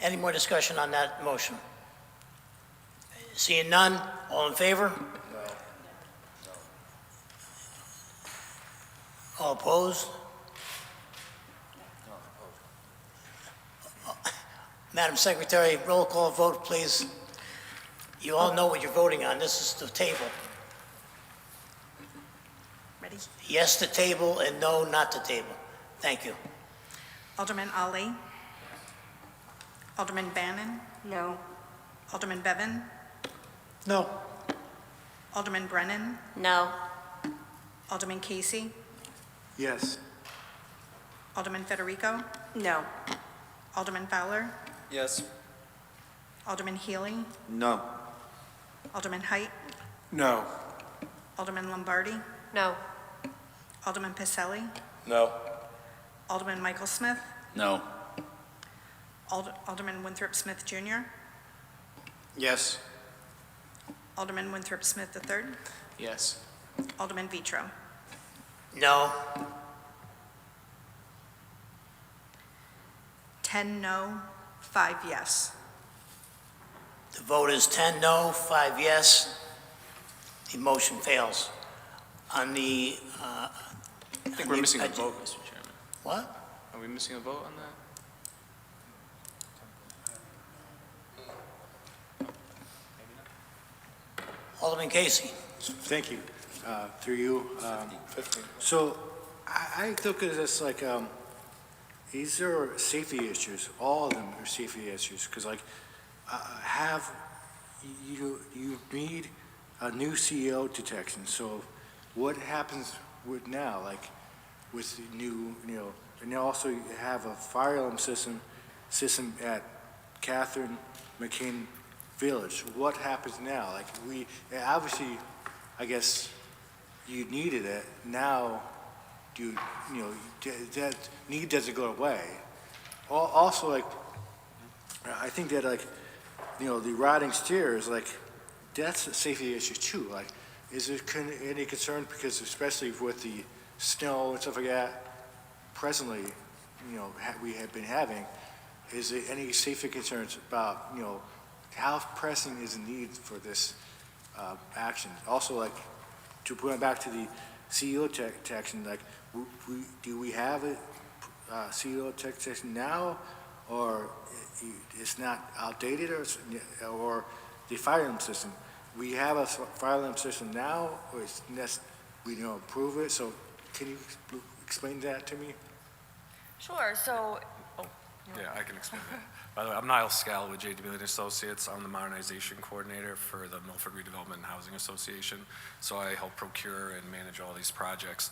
Any more discussion on that motion? Seeing none, all in favor? All opposed? Madam Secretary, roll call vote, please. You all know what you're voting on. This is the table. Ready? Yes to table and no not to table. Thank you. Alderman Ali? Alderman Bannon? No. Alderman Bevan? No. Alderman Brennan? No. Alderman Casey? Yes. Alderman Federico? No. Alderman Fowler? Yes. Alderman Healy? No. Alderman Height? No. Alderman Lombardi? No. Alderman Pacelli? No. Alderman Michael Smith? No. Alderman Winthrop Smith Jr.? Yes. Alderman Winthrop Smith III? Yes. Alderman Vitro? No. 10 no, 5 yes. The vote is 10 no, 5 yes. The motion fails. On the... I think we're missing a vote, Mr. Chairman. What? Are we missing a vote on that? Alderman Casey. Thank you, through you. 15. So I look at this like, these are safety issues. All of them are safety issues, because like, you need a new CEO detection. So what happens with now, like with the new, and you also have a fire alarm system at Catherine McCain Village. What happens now? Like obviously, I guess you needed it. Now, that need doesn't go away. Also, like, I think that like, the rotting stairs, like, that's a safety issue too. Like, is there any concern, because especially with the snow and stuff like that, presently, we have been having, is there any safety concerns about, how pressing is the need for this action? Also, like, to going back to the CEO detection, like, do we have a CEO detection now, or it's not outdated, or the fire alarm system? We have a fire alarm system now, or we don't approve it? So can you explain that to me? Sure, so, Yeah, I can explain that. By the way, I'm Niall Scall with J.D. Million Associates. I'm the modernization coordinator for the Milford Redevelopment and Housing Association. So I help procure and manage all these projects.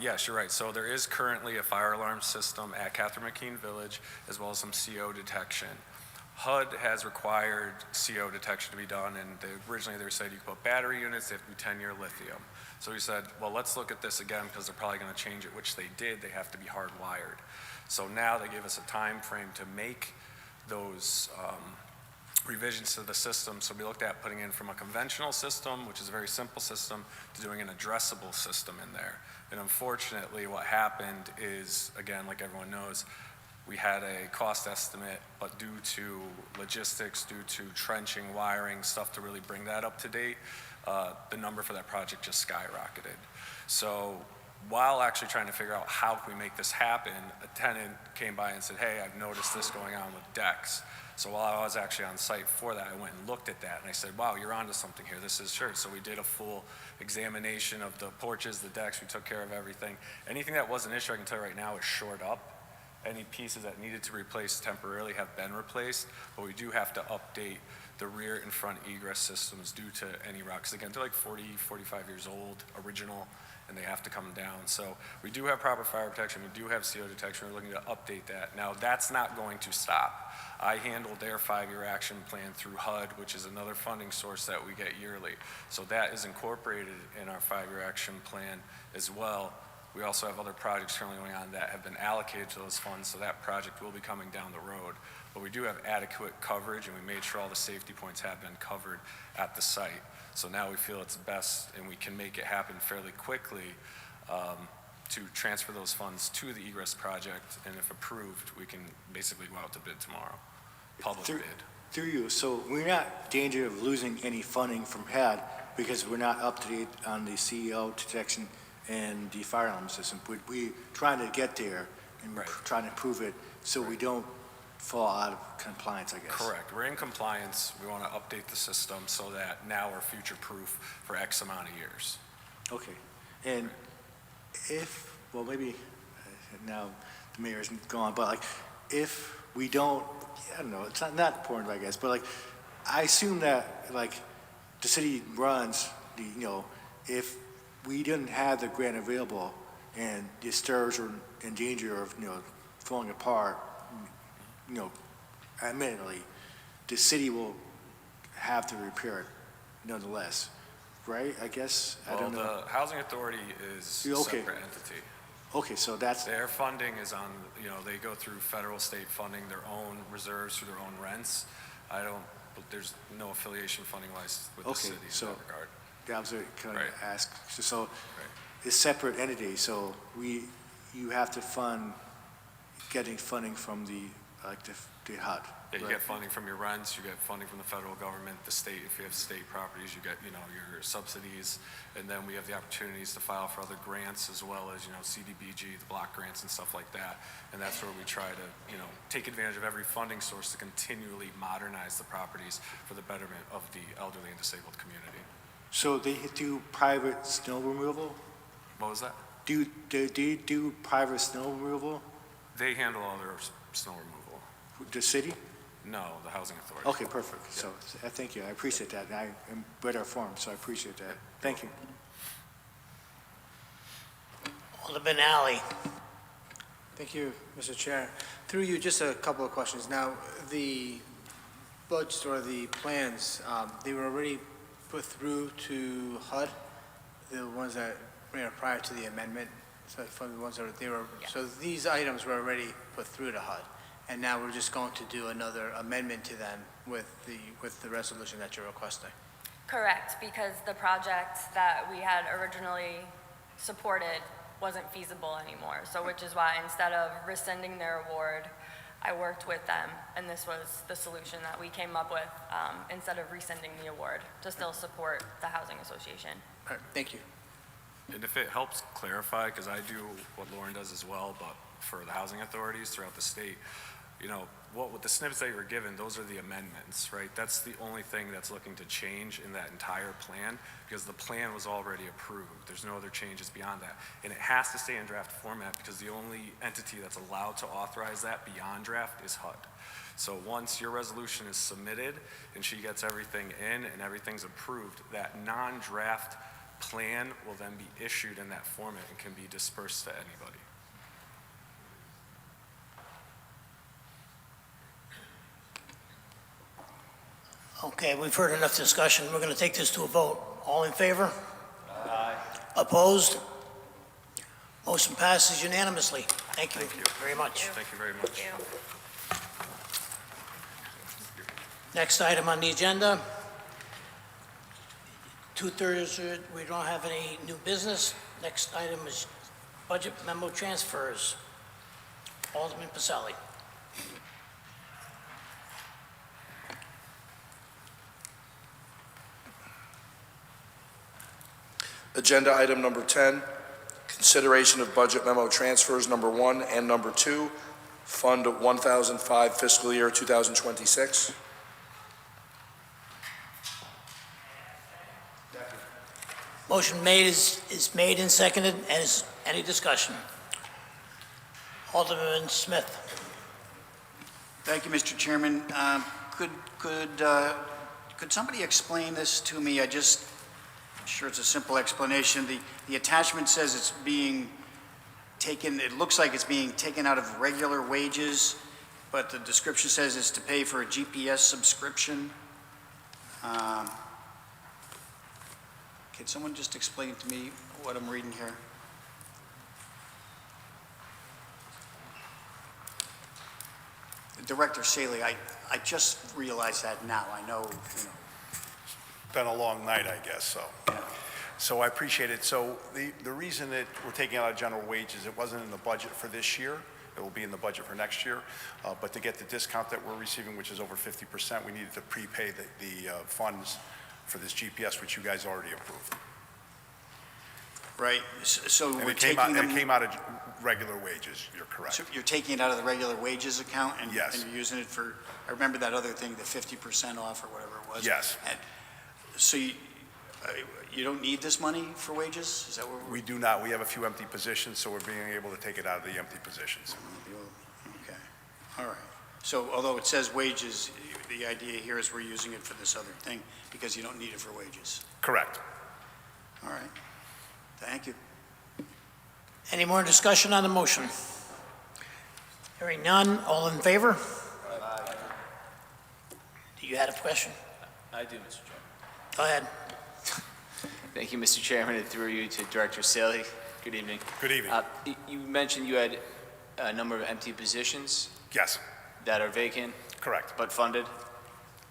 Yes, you're right. So there is currently a fire alarm system at Catherine McKean Village, as well as some CO detection. HUD has required CO detection to be done, and originally they said you could put battery units, they have to be 10-year lithium. So we said, well, let's look at this again, because they're probably going to change it, which they did. They have to be hardwired. So now they gave us a time frame to make those revisions to the system. So we looked at putting in from a conventional system, which is a very simple system, to doing an addressable system in there. And unfortunately, what happened is, again, like everyone knows, we had a cost estimate, but due to logistics, due to trenching, wiring, stuff to really bring that up to date, the number for that project just skyrocketed. So while actually trying to figure out how can we make this happen, a tenant came by and said, hey, I've noticed this going on with decks. So while I was actually on site for that, I went and looked at that, and I said, wow, you're onto something here. This is sure. So we did a full examination of the porches, the decks. We took care of everything. Anything that was an issue, I can tell you right now, is shored up. Any pieces that needed to replace temporarily have been replaced, but we do have to update the rear and front egress systems due to any rocks. Again, they're like 40, 45 years old, original, and they have to come down. So we do have proper fire protection. We do have CO detection. We're looking to update that. Now, that's not going to stop. I handled their 5-year action plan through HUD, which is another funding source that we get yearly. So that is incorporated in our 5-year action plan as well. We also have other projects currently going on that have been allocated to those funds, so that project will be coming down the road. But we do have adequate coverage, and we made sure all the safety points have been covered at the site. So now we feel it's best, and we can make it happen fairly quickly to transfer those funds to the egress project, and if approved, we can basically go out to bid tomorrow, public bid. Through you, so we're not in danger of losing any funding from HAD because we're not up to date on the CEO detection and the fire alarm system. We're trying to get there and trying to improve it so we don't fall out of compliance, I guess. Correct. We're in compliance. We want to update the system so that now we're future-proof for X amount of years. Okay, and if, well, maybe now the mayor's gone, but like, if we don't, I don't know, it's not important, I guess, but like, I assume that like the city runs the, if we didn't have the grant available and the stairs are in danger of, falling apart, admittedly, the city will have to repair it nonetheless, right? I guess, I don't know. Well, the Housing Authority is a Okay. separate entity. Okay, so that's, Their funding is on, they go through federal, state funding, their own reserves through their own rents. But there's no affiliation funding-wise with the okay, city in so that regard. that was what I kind of Right. asked. So it's separate entity, so you have to fund, getting funding from the HUD. Yeah, you right? get funding from your rents, you get funding from the federal government, the state, if you have state properties, you get, your subsidies, and then we have the opportunities to file for other grants as well as, CDBG, the block grants and stuff like that. And that's where we try to, take advantage of every funding source to continually modernize the properties for the betterment of the elderly and disabled community. So they do private snow removal? What was that? Do they do private snow removal? They handle all their snow removal. The city? No, the Housing Authority. Okay, perfect. So thank you. I appreciate that. I am read our form, so I appreciate that. Thank you. Alderman Alley. Thank you, Mr. Chair. Through you, just a couple of questions. Now, the budget or the plans, they were already put through to HUD, the ones that, prior to the amendment, so from the ones that so these items were already put through to HUD, and now we're just going to do another amendment to them with the resolution that you're requesting. Correct, because the project that we had originally supported wasn't feasible anymore. So which is why instead of rescinding their award, I worked with them, and this was the solution that we came up with, instead of rescinding the award, to still support the Housing Association. All right, thank you. And if it helps clarify, because I do what Lauren does as well, but for the housing authorities throughout the state, what the snippets that you were given, those are the amendments, right? That's the only thing that's looking to change in that entire plan, because the plan was already approved. There's no other changes beyond that. And it has to stay in draft format because the only entity that's allowed to authorize that beyond draft is HUD. So once your resolution is submitted and she gets everything in and everything's approved, that non-draft plan will then be issued in that format and can be dispersed to anybody. Okay, we've heard enough discussion. We're going to take this to a vote. All in favor? Aye. Opposed? Motion passes unanimously. Thank you very much. Thank you very much. Next item on the agenda. Two-thirds, we don't have any new business. Next item is budget memo transfers. Alderman Pacelli. Agenda item number 10, consideration of budget memo transfers number 1 and number 2, Fund 1005 fiscal year 2026. Motion made is made and seconded. As any discussion? Alderman Smith. Thank you, Mr. Chairman. Could somebody explain this to me? I'm sure it's a simple explanation. The attachment says it's being taken, it looks like it's being taken out of regular wages, but the description says it's to pay for a GPS subscription. Can someone just explain to me what I'm reading here? Director Saley, I just realized that now. I know, Been a long night, I guess, so. So I appreciate it. So the reason that we're taking out of general wages, it wasn't in the budget for this year. It will be in the budget for next year. But to get the discount that we're receiving, which is over 50%, we needed to prepay the funds for this GPS, which you guys already approved. Right, so And we're it came taking out, them... it came out of regular wages, you're correct. So you're taking it out of the regular wages account? Yes. And you're using it for, I remember that other thing, the 50% off or whatever it was? Yes. And so you don't need this money for wages? Is that what we're... We do not. We have a few empty positions, so we're being able to take it out of the empty positions. Okay, all right. So although it says wages, the idea here is we're using it for this other thing because you don't need it for wages? Correct. All right, thank you. Any more discussion on the motion? Hearing none, all in favor? Do you have a question? I do, Mr. Chairman. Go ahead. Thank you, Mr. Chairman, and through you to Director Saley. Good evening. Good evening. You mentioned you had a number of empty positions Yes, that are vacant correct. but funded.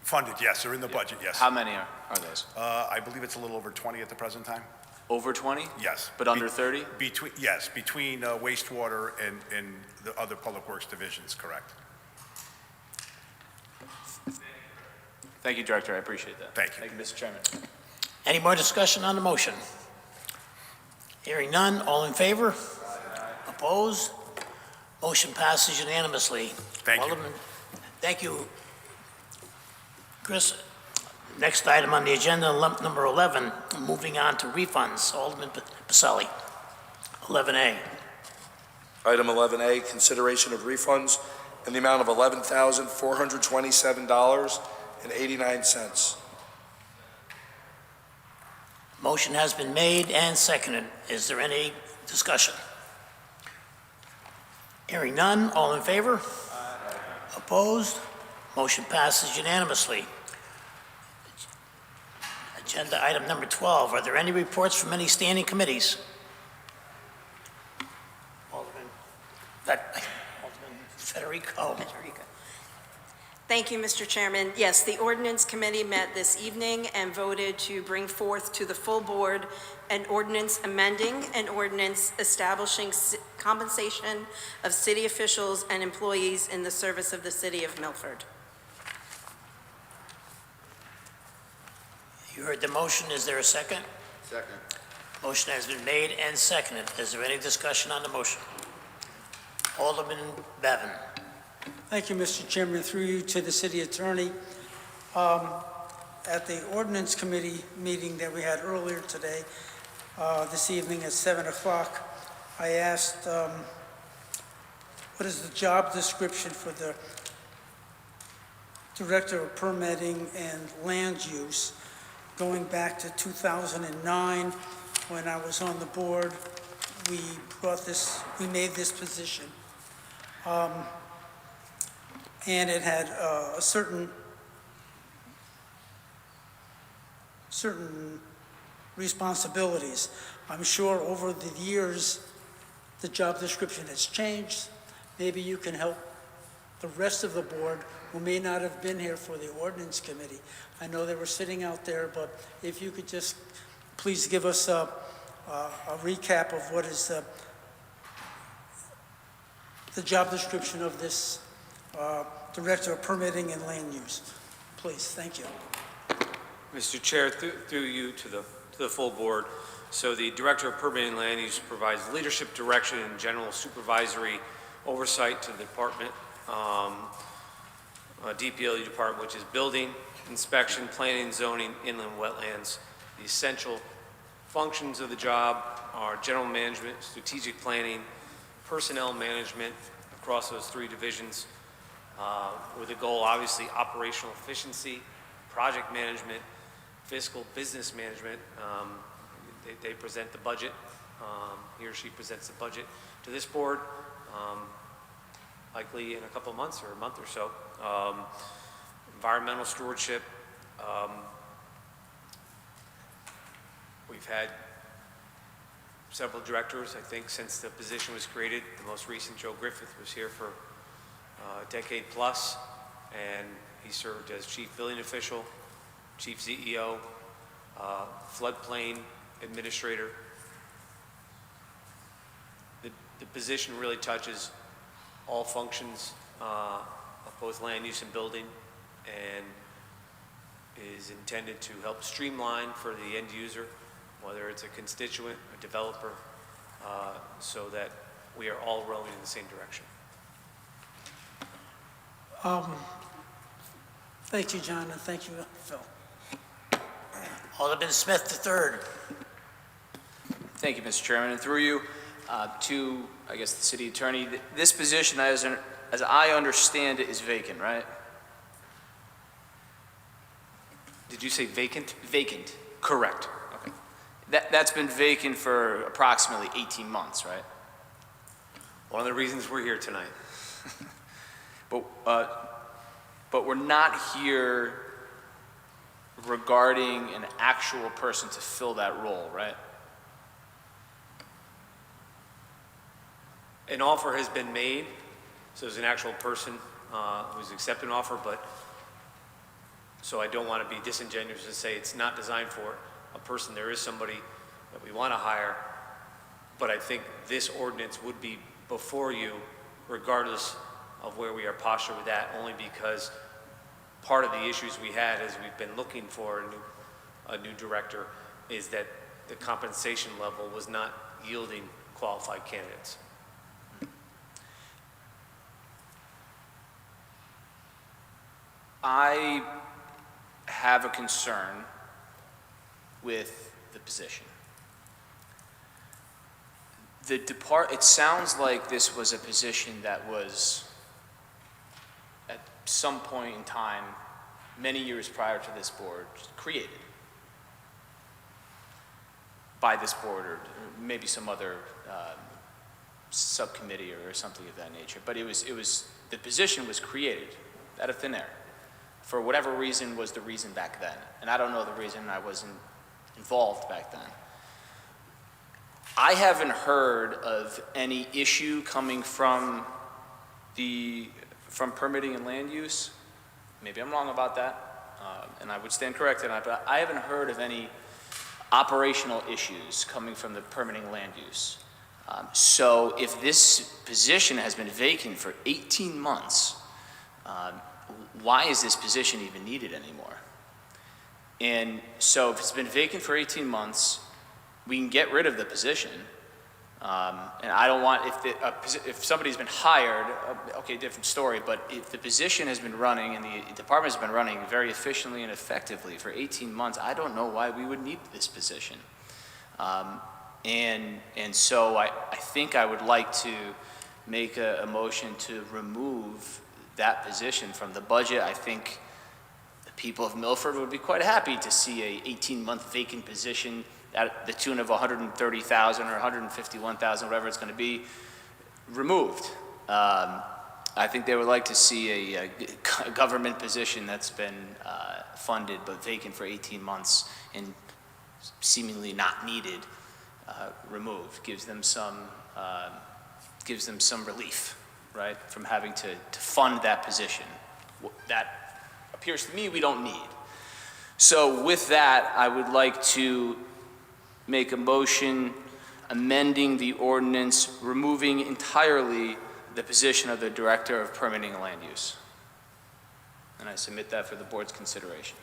Funded, yes, they're in the budget, yes. How many are those? I believe it's a little over 20 at the present time. Over 20? Yes. But under 30? Between wastewater and the other public works divisions, correct. Thank you, Director. I appreciate that. Thank you. Thank you, Mr. Chairman. Any more discussion on the motion? Hearing none, all in favor? Opposed? Motion passes unanimously. Thank you. Alderman, thank you, Chris. Next item on the agenda, number 11, moving on to refunds. Alderman Pacelli, 11A. Item 11A, consideration of refunds in the amount of $11,427.89. Motion has been made and seconded. Is there any discussion? Hearing none, all in favor? Opposed? Motion passes unanimously. Agenda item number 12, are there any reports from any standing committees? Alderman Federico. Thank you, Mr. Chairman. Yes, the Ordinance Committee met this evening and voted to bring forth to the full board an ordinance amending an ordinance establishing compensation of city officials and employees in the service of the city of Milford. You heard the motion. Is there a second? Second. Motion has been made and seconded. Is there any discussion on the motion? Alderman Bevan. Thank you, Mr. Chairman. Through you to the city attorney. At the ordinance committee meeting that we had earlier today, this evening at 7 o'clock, I asked, what is the job description for the Director of Permitting and Land Use? Going back to 2009, when I was on the board, we made this position. And it had certain responsibilities. I'm sure over the years, the job description has changed. Maybe you can help the rest of the board who may not have been here for the ordinance committee. I know they were sitting out there, but if you could just please give us a recap of what is the job description of this Director of Permitting and Land Use. Please, thank you. Mr. Chair, through you to the full board. So the Director of Permitting and Land Use provides leadership direction and general supervisory oversight to the department, DPLU department, which is building, inspection, planning, zoning, inland wetlands. The essential functions of the job are general management, strategic planning, personnel management across those three divisions, with the goal, obviously, operational efficiency, project management, fiscal business management. They present the budget. He or she presents the budget to this board, likely in a couple of months or a month or so. Environmental stewardship. We've had several directors, I think, since the position was created. The most recent, Joe Griffith, was here for a decade plus, and he served as chief building official, chief CEO, floodplain administrator. The position really touches all functions of both land use and building, and is intended to help streamline for the end user, whether it's a constituent, a developer, so that we are all rowing in the same direction. Thank you, John, and thank you, Phil. Alderman Smith III. Thank you, Mr. Chairman. And through you, to, I guess, the city attorney, this position, as I understand it, is vacant, right? Did you say vacant? Vacant. Correct. Okay. That's been vacant for approximately 18 months, right? One of the reasons we're here tonight. But we're not here regarding an actual person to fill that role, right? An offer has been made, so there's an actual person who's accepted an offer, but so I don't want to be disingenuous and say it's not designed for a person. There is somebody that we want to hire, but I think this ordinance would be before you regardless of where we are postured with that, only because part of the issues we had as we've been looking for a new director is that the compensation level was not yielding qualified candidates. I have a concern with the position. It sounds like this was a position that was at some point in time, many years prior to this board, created by this board or maybe some other subcommittee or something of that nature. But the position was created out of thin air. For whatever reason was the reason back then. And I don't know the reason, I wasn't involved back then. I haven't heard of any issue coming from permitting and land use. Maybe I'm wrong about that, and I would stand corrected on it, but I haven't heard of any operational issues coming from the permitting land use. So if this position has been vacant for 18 months, why is this position even needed anymore? And so if it's been vacant for 18 months, we can get rid of the position. And I don't want, if somebody's been hired, okay, different story, but if the position has been running and the department has been running very efficiently and effectively for 18 months, I don't know why we would need this position. And so I think I would like to make a motion to remove that position from the budget. I think the people of Milford would be quite happy to see a 18-month vacant position at the tune of $130,000 or $151,000, whatever it's going to be, removed. I think they would like to see a government position that's been funded but vacant for 18 months and seemingly not needed removed. Gives them some relief, right, from having to fund that position. That appears to me we don't need. So with that, I would like to make a motion amending the ordinance, removing entirely the position of the Director of Permitting and Land Use. And I submit that for the board's consideration.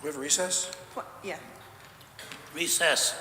We have a recess? Yeah. Recess.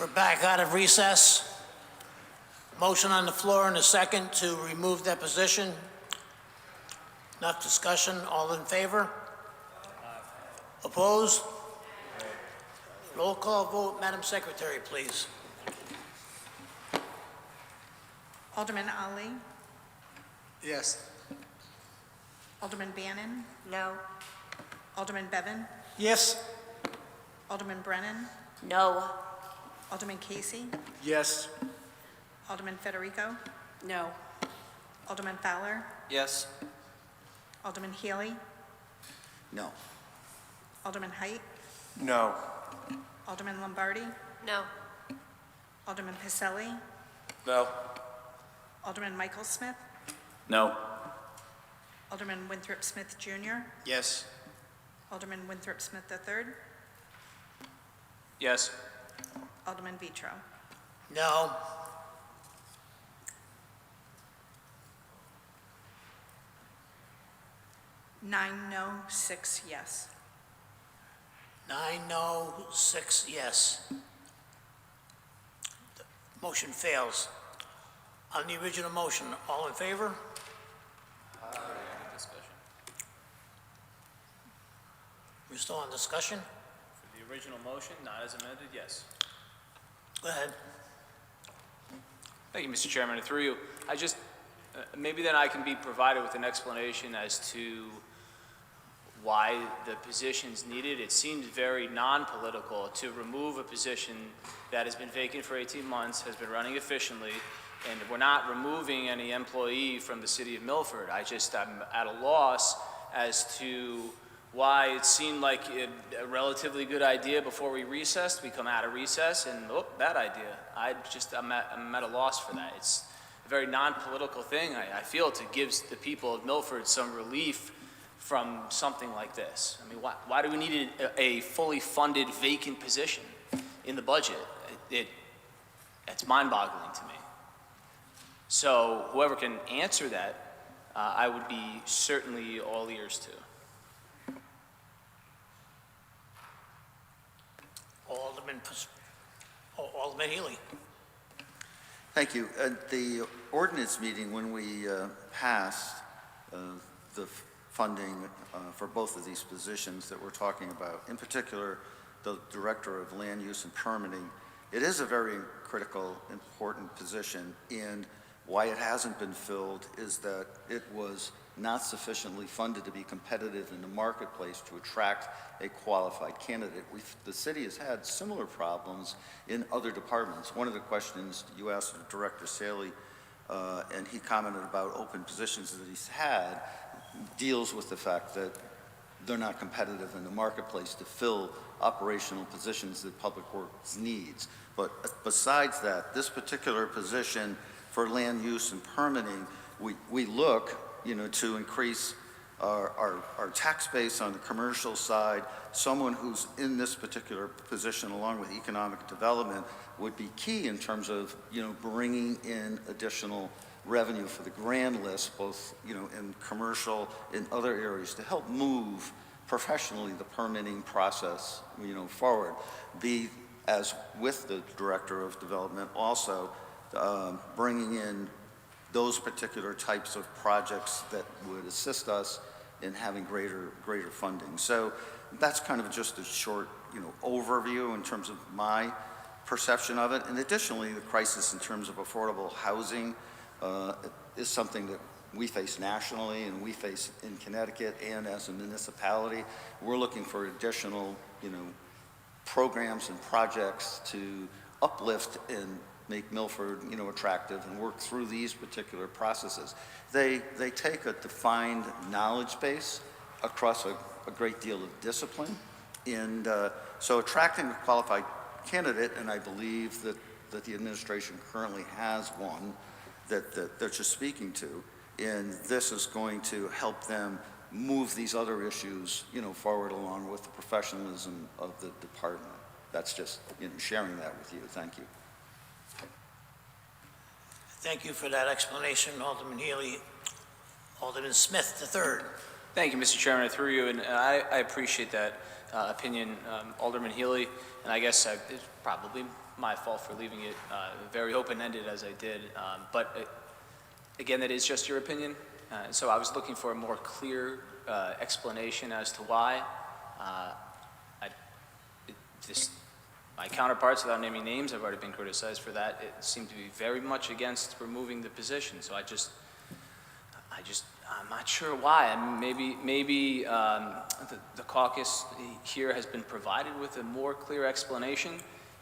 We're back out of recess. Motion on the floor and a second to remove deposition. Enough discussion. All in favor? Opposed? Roll call vote. Madam Secretary, please. Alderman Ali, Yes. Alderman Bannon, No. Alderman Bevan, Yes. Alderman Brennan, No. Alderman Casey, Yes. Alderman Federico, No. Alderman Fowler, Yes. Alderman Healy, No. Alderman Height, No. Alderman Lombardi, No. Alderman Pacelli, No. Alderman Michael Smith, No. Alderman Winthrop Smith Jr., Yes. Alderman Winthrop Smith III, Yes. Alderman Vitro. No. Nine no, 6 yes. 9 no, 6 yes. The motion fails. On the original motion, all in favor? We're still on discussion? For the original motion, not as amended, yes. Go ahead. Thank you, Mr. Chairman. And through you, I just, maybe then I can be provided with an explanation as to why the position's needed. It seems very non-political to remove a position that has been vacant for 18 months, has been running efficiently, and we're not removing any employee from the city of Milford. I'm at a loss as to why it seemed like a relatively good idea before we recessed. We come out of recess and, oh, bad idea. I'm at a loss for that. It's a very non-political thing, I feel, to give the people of Milford some relief from something like this. I mean, why do we need a fully funded vacant position in the budget? It's mind-boggling to me. So whoever can answer that, I would be certainly all ears to. Alderman Healy. Thank you. At the ordinance meeting, when we passed the funding for both of these positions that we're talking about, in particular, the Director of Land Use and Permitting, it is a very critical, important position, and why it hasn't been filled is that it was not sufficiently funded to be competitive in the marketplace to attract a qualified candidate. The city has had similar problems in other departments. One of the questions you asked Director Saley, and he commented about open positions that he's had, deals with the fact that they're not competitive in the marketplace to fill operational positions that Public Works needs. But besides that, this particular position for land use and permitting, we look, to increase our tax base on the commercial side. Someone who's in this particular position, along with economic development, would be key in terms of, bringing in additional revenue for the grand list, both, in commercial, in other areas, to help move professionally the permitting process, forward. Be, as with the Director of Development, also bringing in those particular types of projects that would assist us in having greater funding. So that's kind of just a short, overview in terms of my perception of it. And additionally, the crisis in terms of affordable housing is something that we face nationally and we face in Connecticut and as a municipality. We're looking for additional, programs and projects to uplift and make Milford, attractive and work through these particular processes. They take a defined knowledge base across a great deal of discipline. And so attracting a qualified candidate, and I believe that the administration currently has one that they're just speaking to, and this is going to help them move these other issues, forward along with the professionalism of the department. That's just, sharing that with you. Thank you. Thank you for that explanation, Alderman Healy. Alderman Smith III. Thank you, Mr. Chairman. Through you, and I appreciate that. opinion, Alderman Healy, and I guess it's probably my fault for leaving it very open-ended as I did, but again, that is just your opinion, so I was looking for a more clear explanation as to why. My counterparts, without naming names, have already been criticized for that. It seemed to be very much against removing the position, so I'm not sure why. I mean, maybe the caucus here has been provided with a more clear explanation,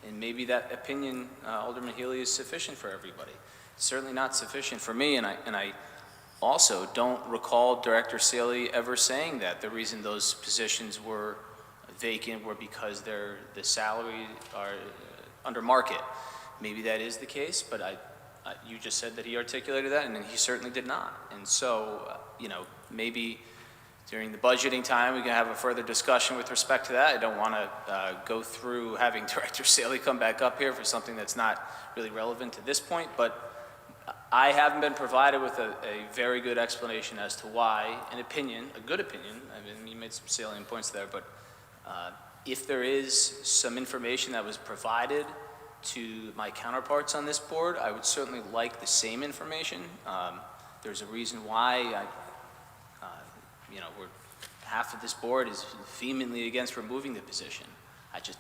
and maybe that opinion, Alderman Healy, is sufficient for everybody. It's certainly not sufficient for me, and I also don't recall Director Saley ever saying that the reason those positions were vacant were because the salary are under market. Maybe that is the case, but you just said that he articulated that, and he certainly did not. And so, maybe during the budgeting time, we can have a further discussion with respect to that. I don't want to go through having Director Saley come back up here for something that's not really relevant to this point, but I haven't been provided with a very good explanation as to why, an opinion, a good opinion, I mean, you made some salient points there, but if there is some information that was provided to my counterparts on this board, I would certainly like the same information. There's a reason why half of this board is vehemently against removing the position. It's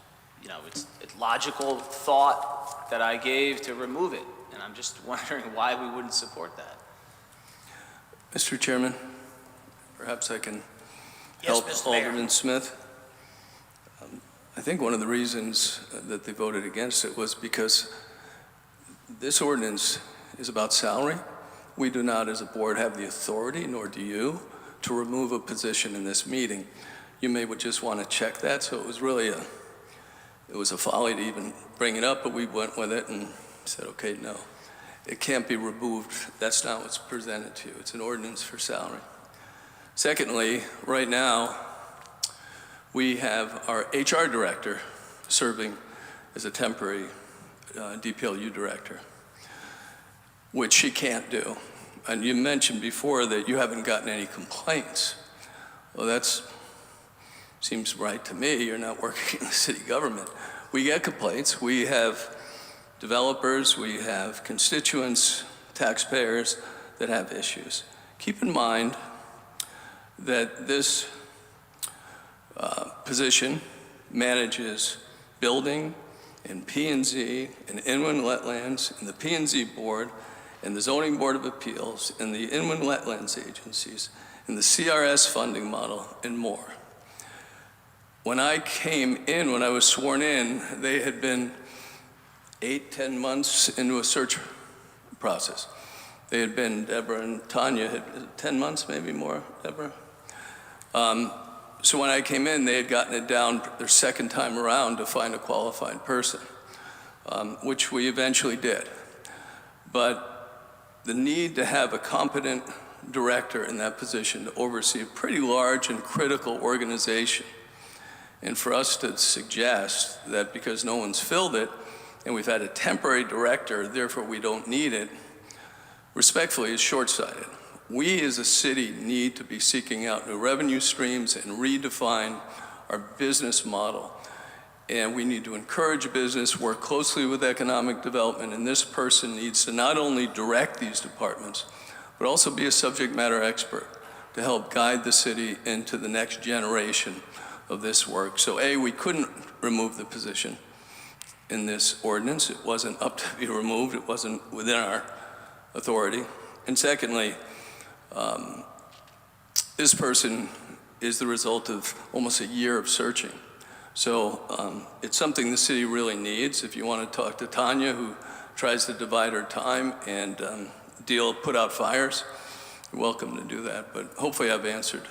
logical thought that I gave to remove it, and I'm just wondering why we wouldn't support that. Mr. Chairman, perhaps I can Yes, help Mr. Mayor. Alderman Smith. I think one of the reasons that they voted against it was because this ordinance is about salary. We do not, as a board, have the authority, nor do you, to remove a position in this meeting. You may just want to check that, so it was really it was a folly to even bring it up, but we went with it and said, okay, no, it can't be removed. That's not what's presented to you. It's an ordinance for salary. Secondly, right now, we have our HR director serving as a temporary DPLU director, which she can't do. And you mentioned before that you haven't gotten any complaints. Well, that seems right to me. You're not working in the city government. We get complaints. We have developers, we have constituents, taxpayers that have issues. Keep in mind that this position manages building and P&Z and inland wetlands and the P&Z board and the zoning board of appeals and the inland wetlands agencies and the CRS funding model and more. When I came in, when I was sworn in, they had been 8-10 months into a search process. They had been, Deborah and Tanya, had 10 months, maybe more, Deborah? So when I came in, they had gotten it down their second time around to find a qualified person, which we eventually did. But the need to have a competent director in that position to oversee a pretty large and critical organization, and for us to suggest that because no one's filled it, and we've had a temporary director, therefore we don't need it, respectfully is short-sighted. We as a city need to be seeking out new revenue streams and redefine our business model. And we need to encourage business, work closely with economic development, and this person needs to not only direct these departments, but also be a subject matter expert to help guide the city into the next generation of this work. So A, we couldn't remove the position in this ordinance. It wasn't up to be removed. It wasn't within our authority. And secondly, this person is the result of almost a year of searching. So it's something the city really needs. If you want to talk to Tanya, who tries to divide her time and put out fires, you're welcome to do that. But hopefully I've answered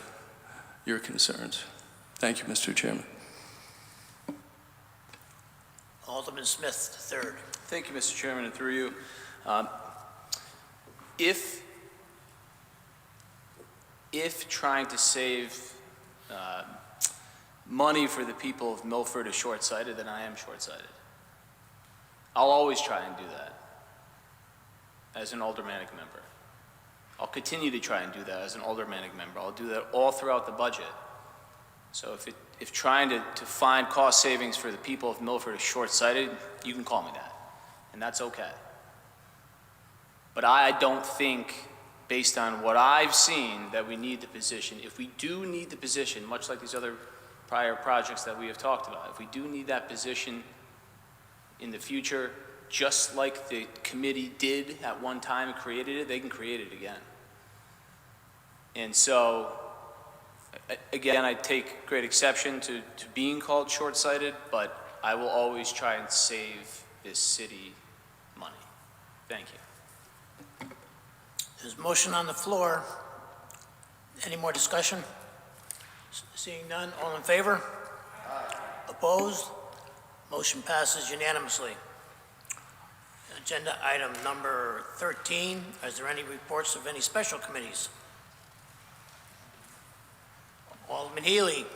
your concerns. Thank you, Mr. Chairman. Alderman Smith, III. Thank you, Mr. Chairman, and through you. If trying to save money for the people of Milford is short-sighted, then I am short-sighted. I'll always try and do that as an aldermanic member. I'll continue to try and do that as an aldermanic member. I'll do that all throughout the budget. So if trying to find cost savings for the people of Milford is short-sighted, you can call me that, and that's okay. But I don't think, based on what I've seen, that we need the position. If we do need the position, much like these other prior projects that we have talked about, if we do need that position in the future, just like the committee did at one time and created it, they can create it again. And so, again, I take great exception to being called short-sighted, but I will always try and save this city money. Thank you. There's a motion on the floor. Any more discussion? Seeing none, all in favor? Opposed? Motion passes unanimously. Agenda item number 13, is there any reports of any special committees? Alderman Healy.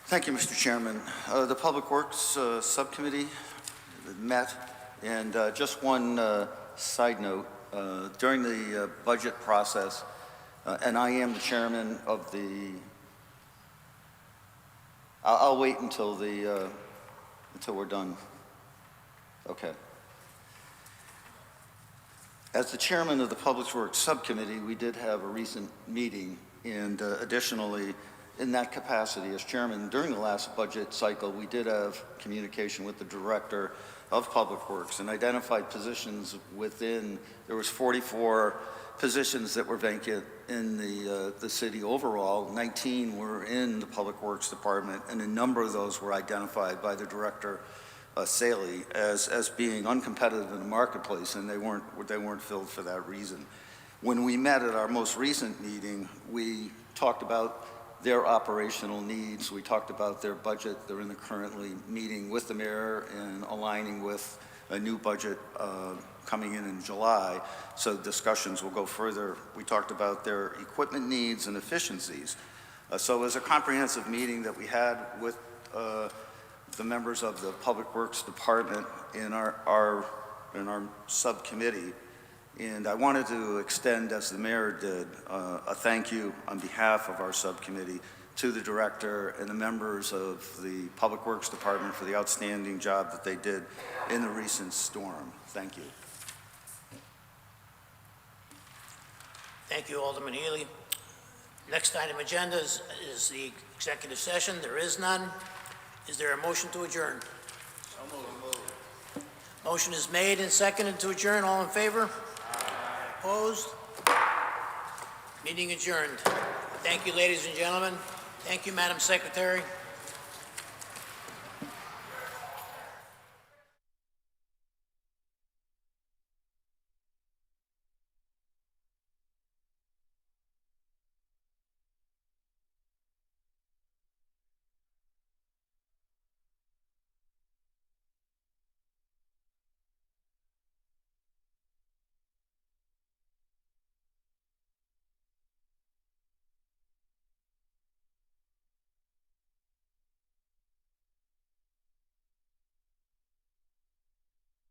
Thank you, Mr. Chairman. The Public Works Subcommittee met, and just one side note, during the budget process, and I am the chairman of the, I'll wait until we're done. Okay. As the chairman of the Public Works Subcommittee, we did have a recent meeting, and additionally, in that capacity as chairman, during the last budget cycle, we did have communication with the director of Public Works and identified positions within, there was 44 positions that were vacant in the city overall. 19 were in the Public Works Department, and a number of those were identified by the director, Saley, as being uncompetitive in the marketplace, and they weren't filled for that reason. When we met at our most recent meeting, we talked about their operational needs. We talked about their budget. They're currently meeting with the mayor and aligning with a new budget coming in July, so discussions will go further. We talked about their equipment needs and efficiencies. So it was a comprehensive meeting that we had with the members of the Public Works Department in our subcommittee. And I wanted to extend, as the mayor did, a thank you on behalf of our subcommittee to the director and the members of the Public Works Department for the outstanding job that they did in the recent storm. Thank you. Thank you, Alderman Healy. Next item agenda is the executive session. There is none. Is there a motion to adjourn? So moved. Motion is made and seconded to adjourn. All in favor? Opposed? Meeting adjourned. Thank you, ladies and gentlemen. Thank you, Madam Secretary.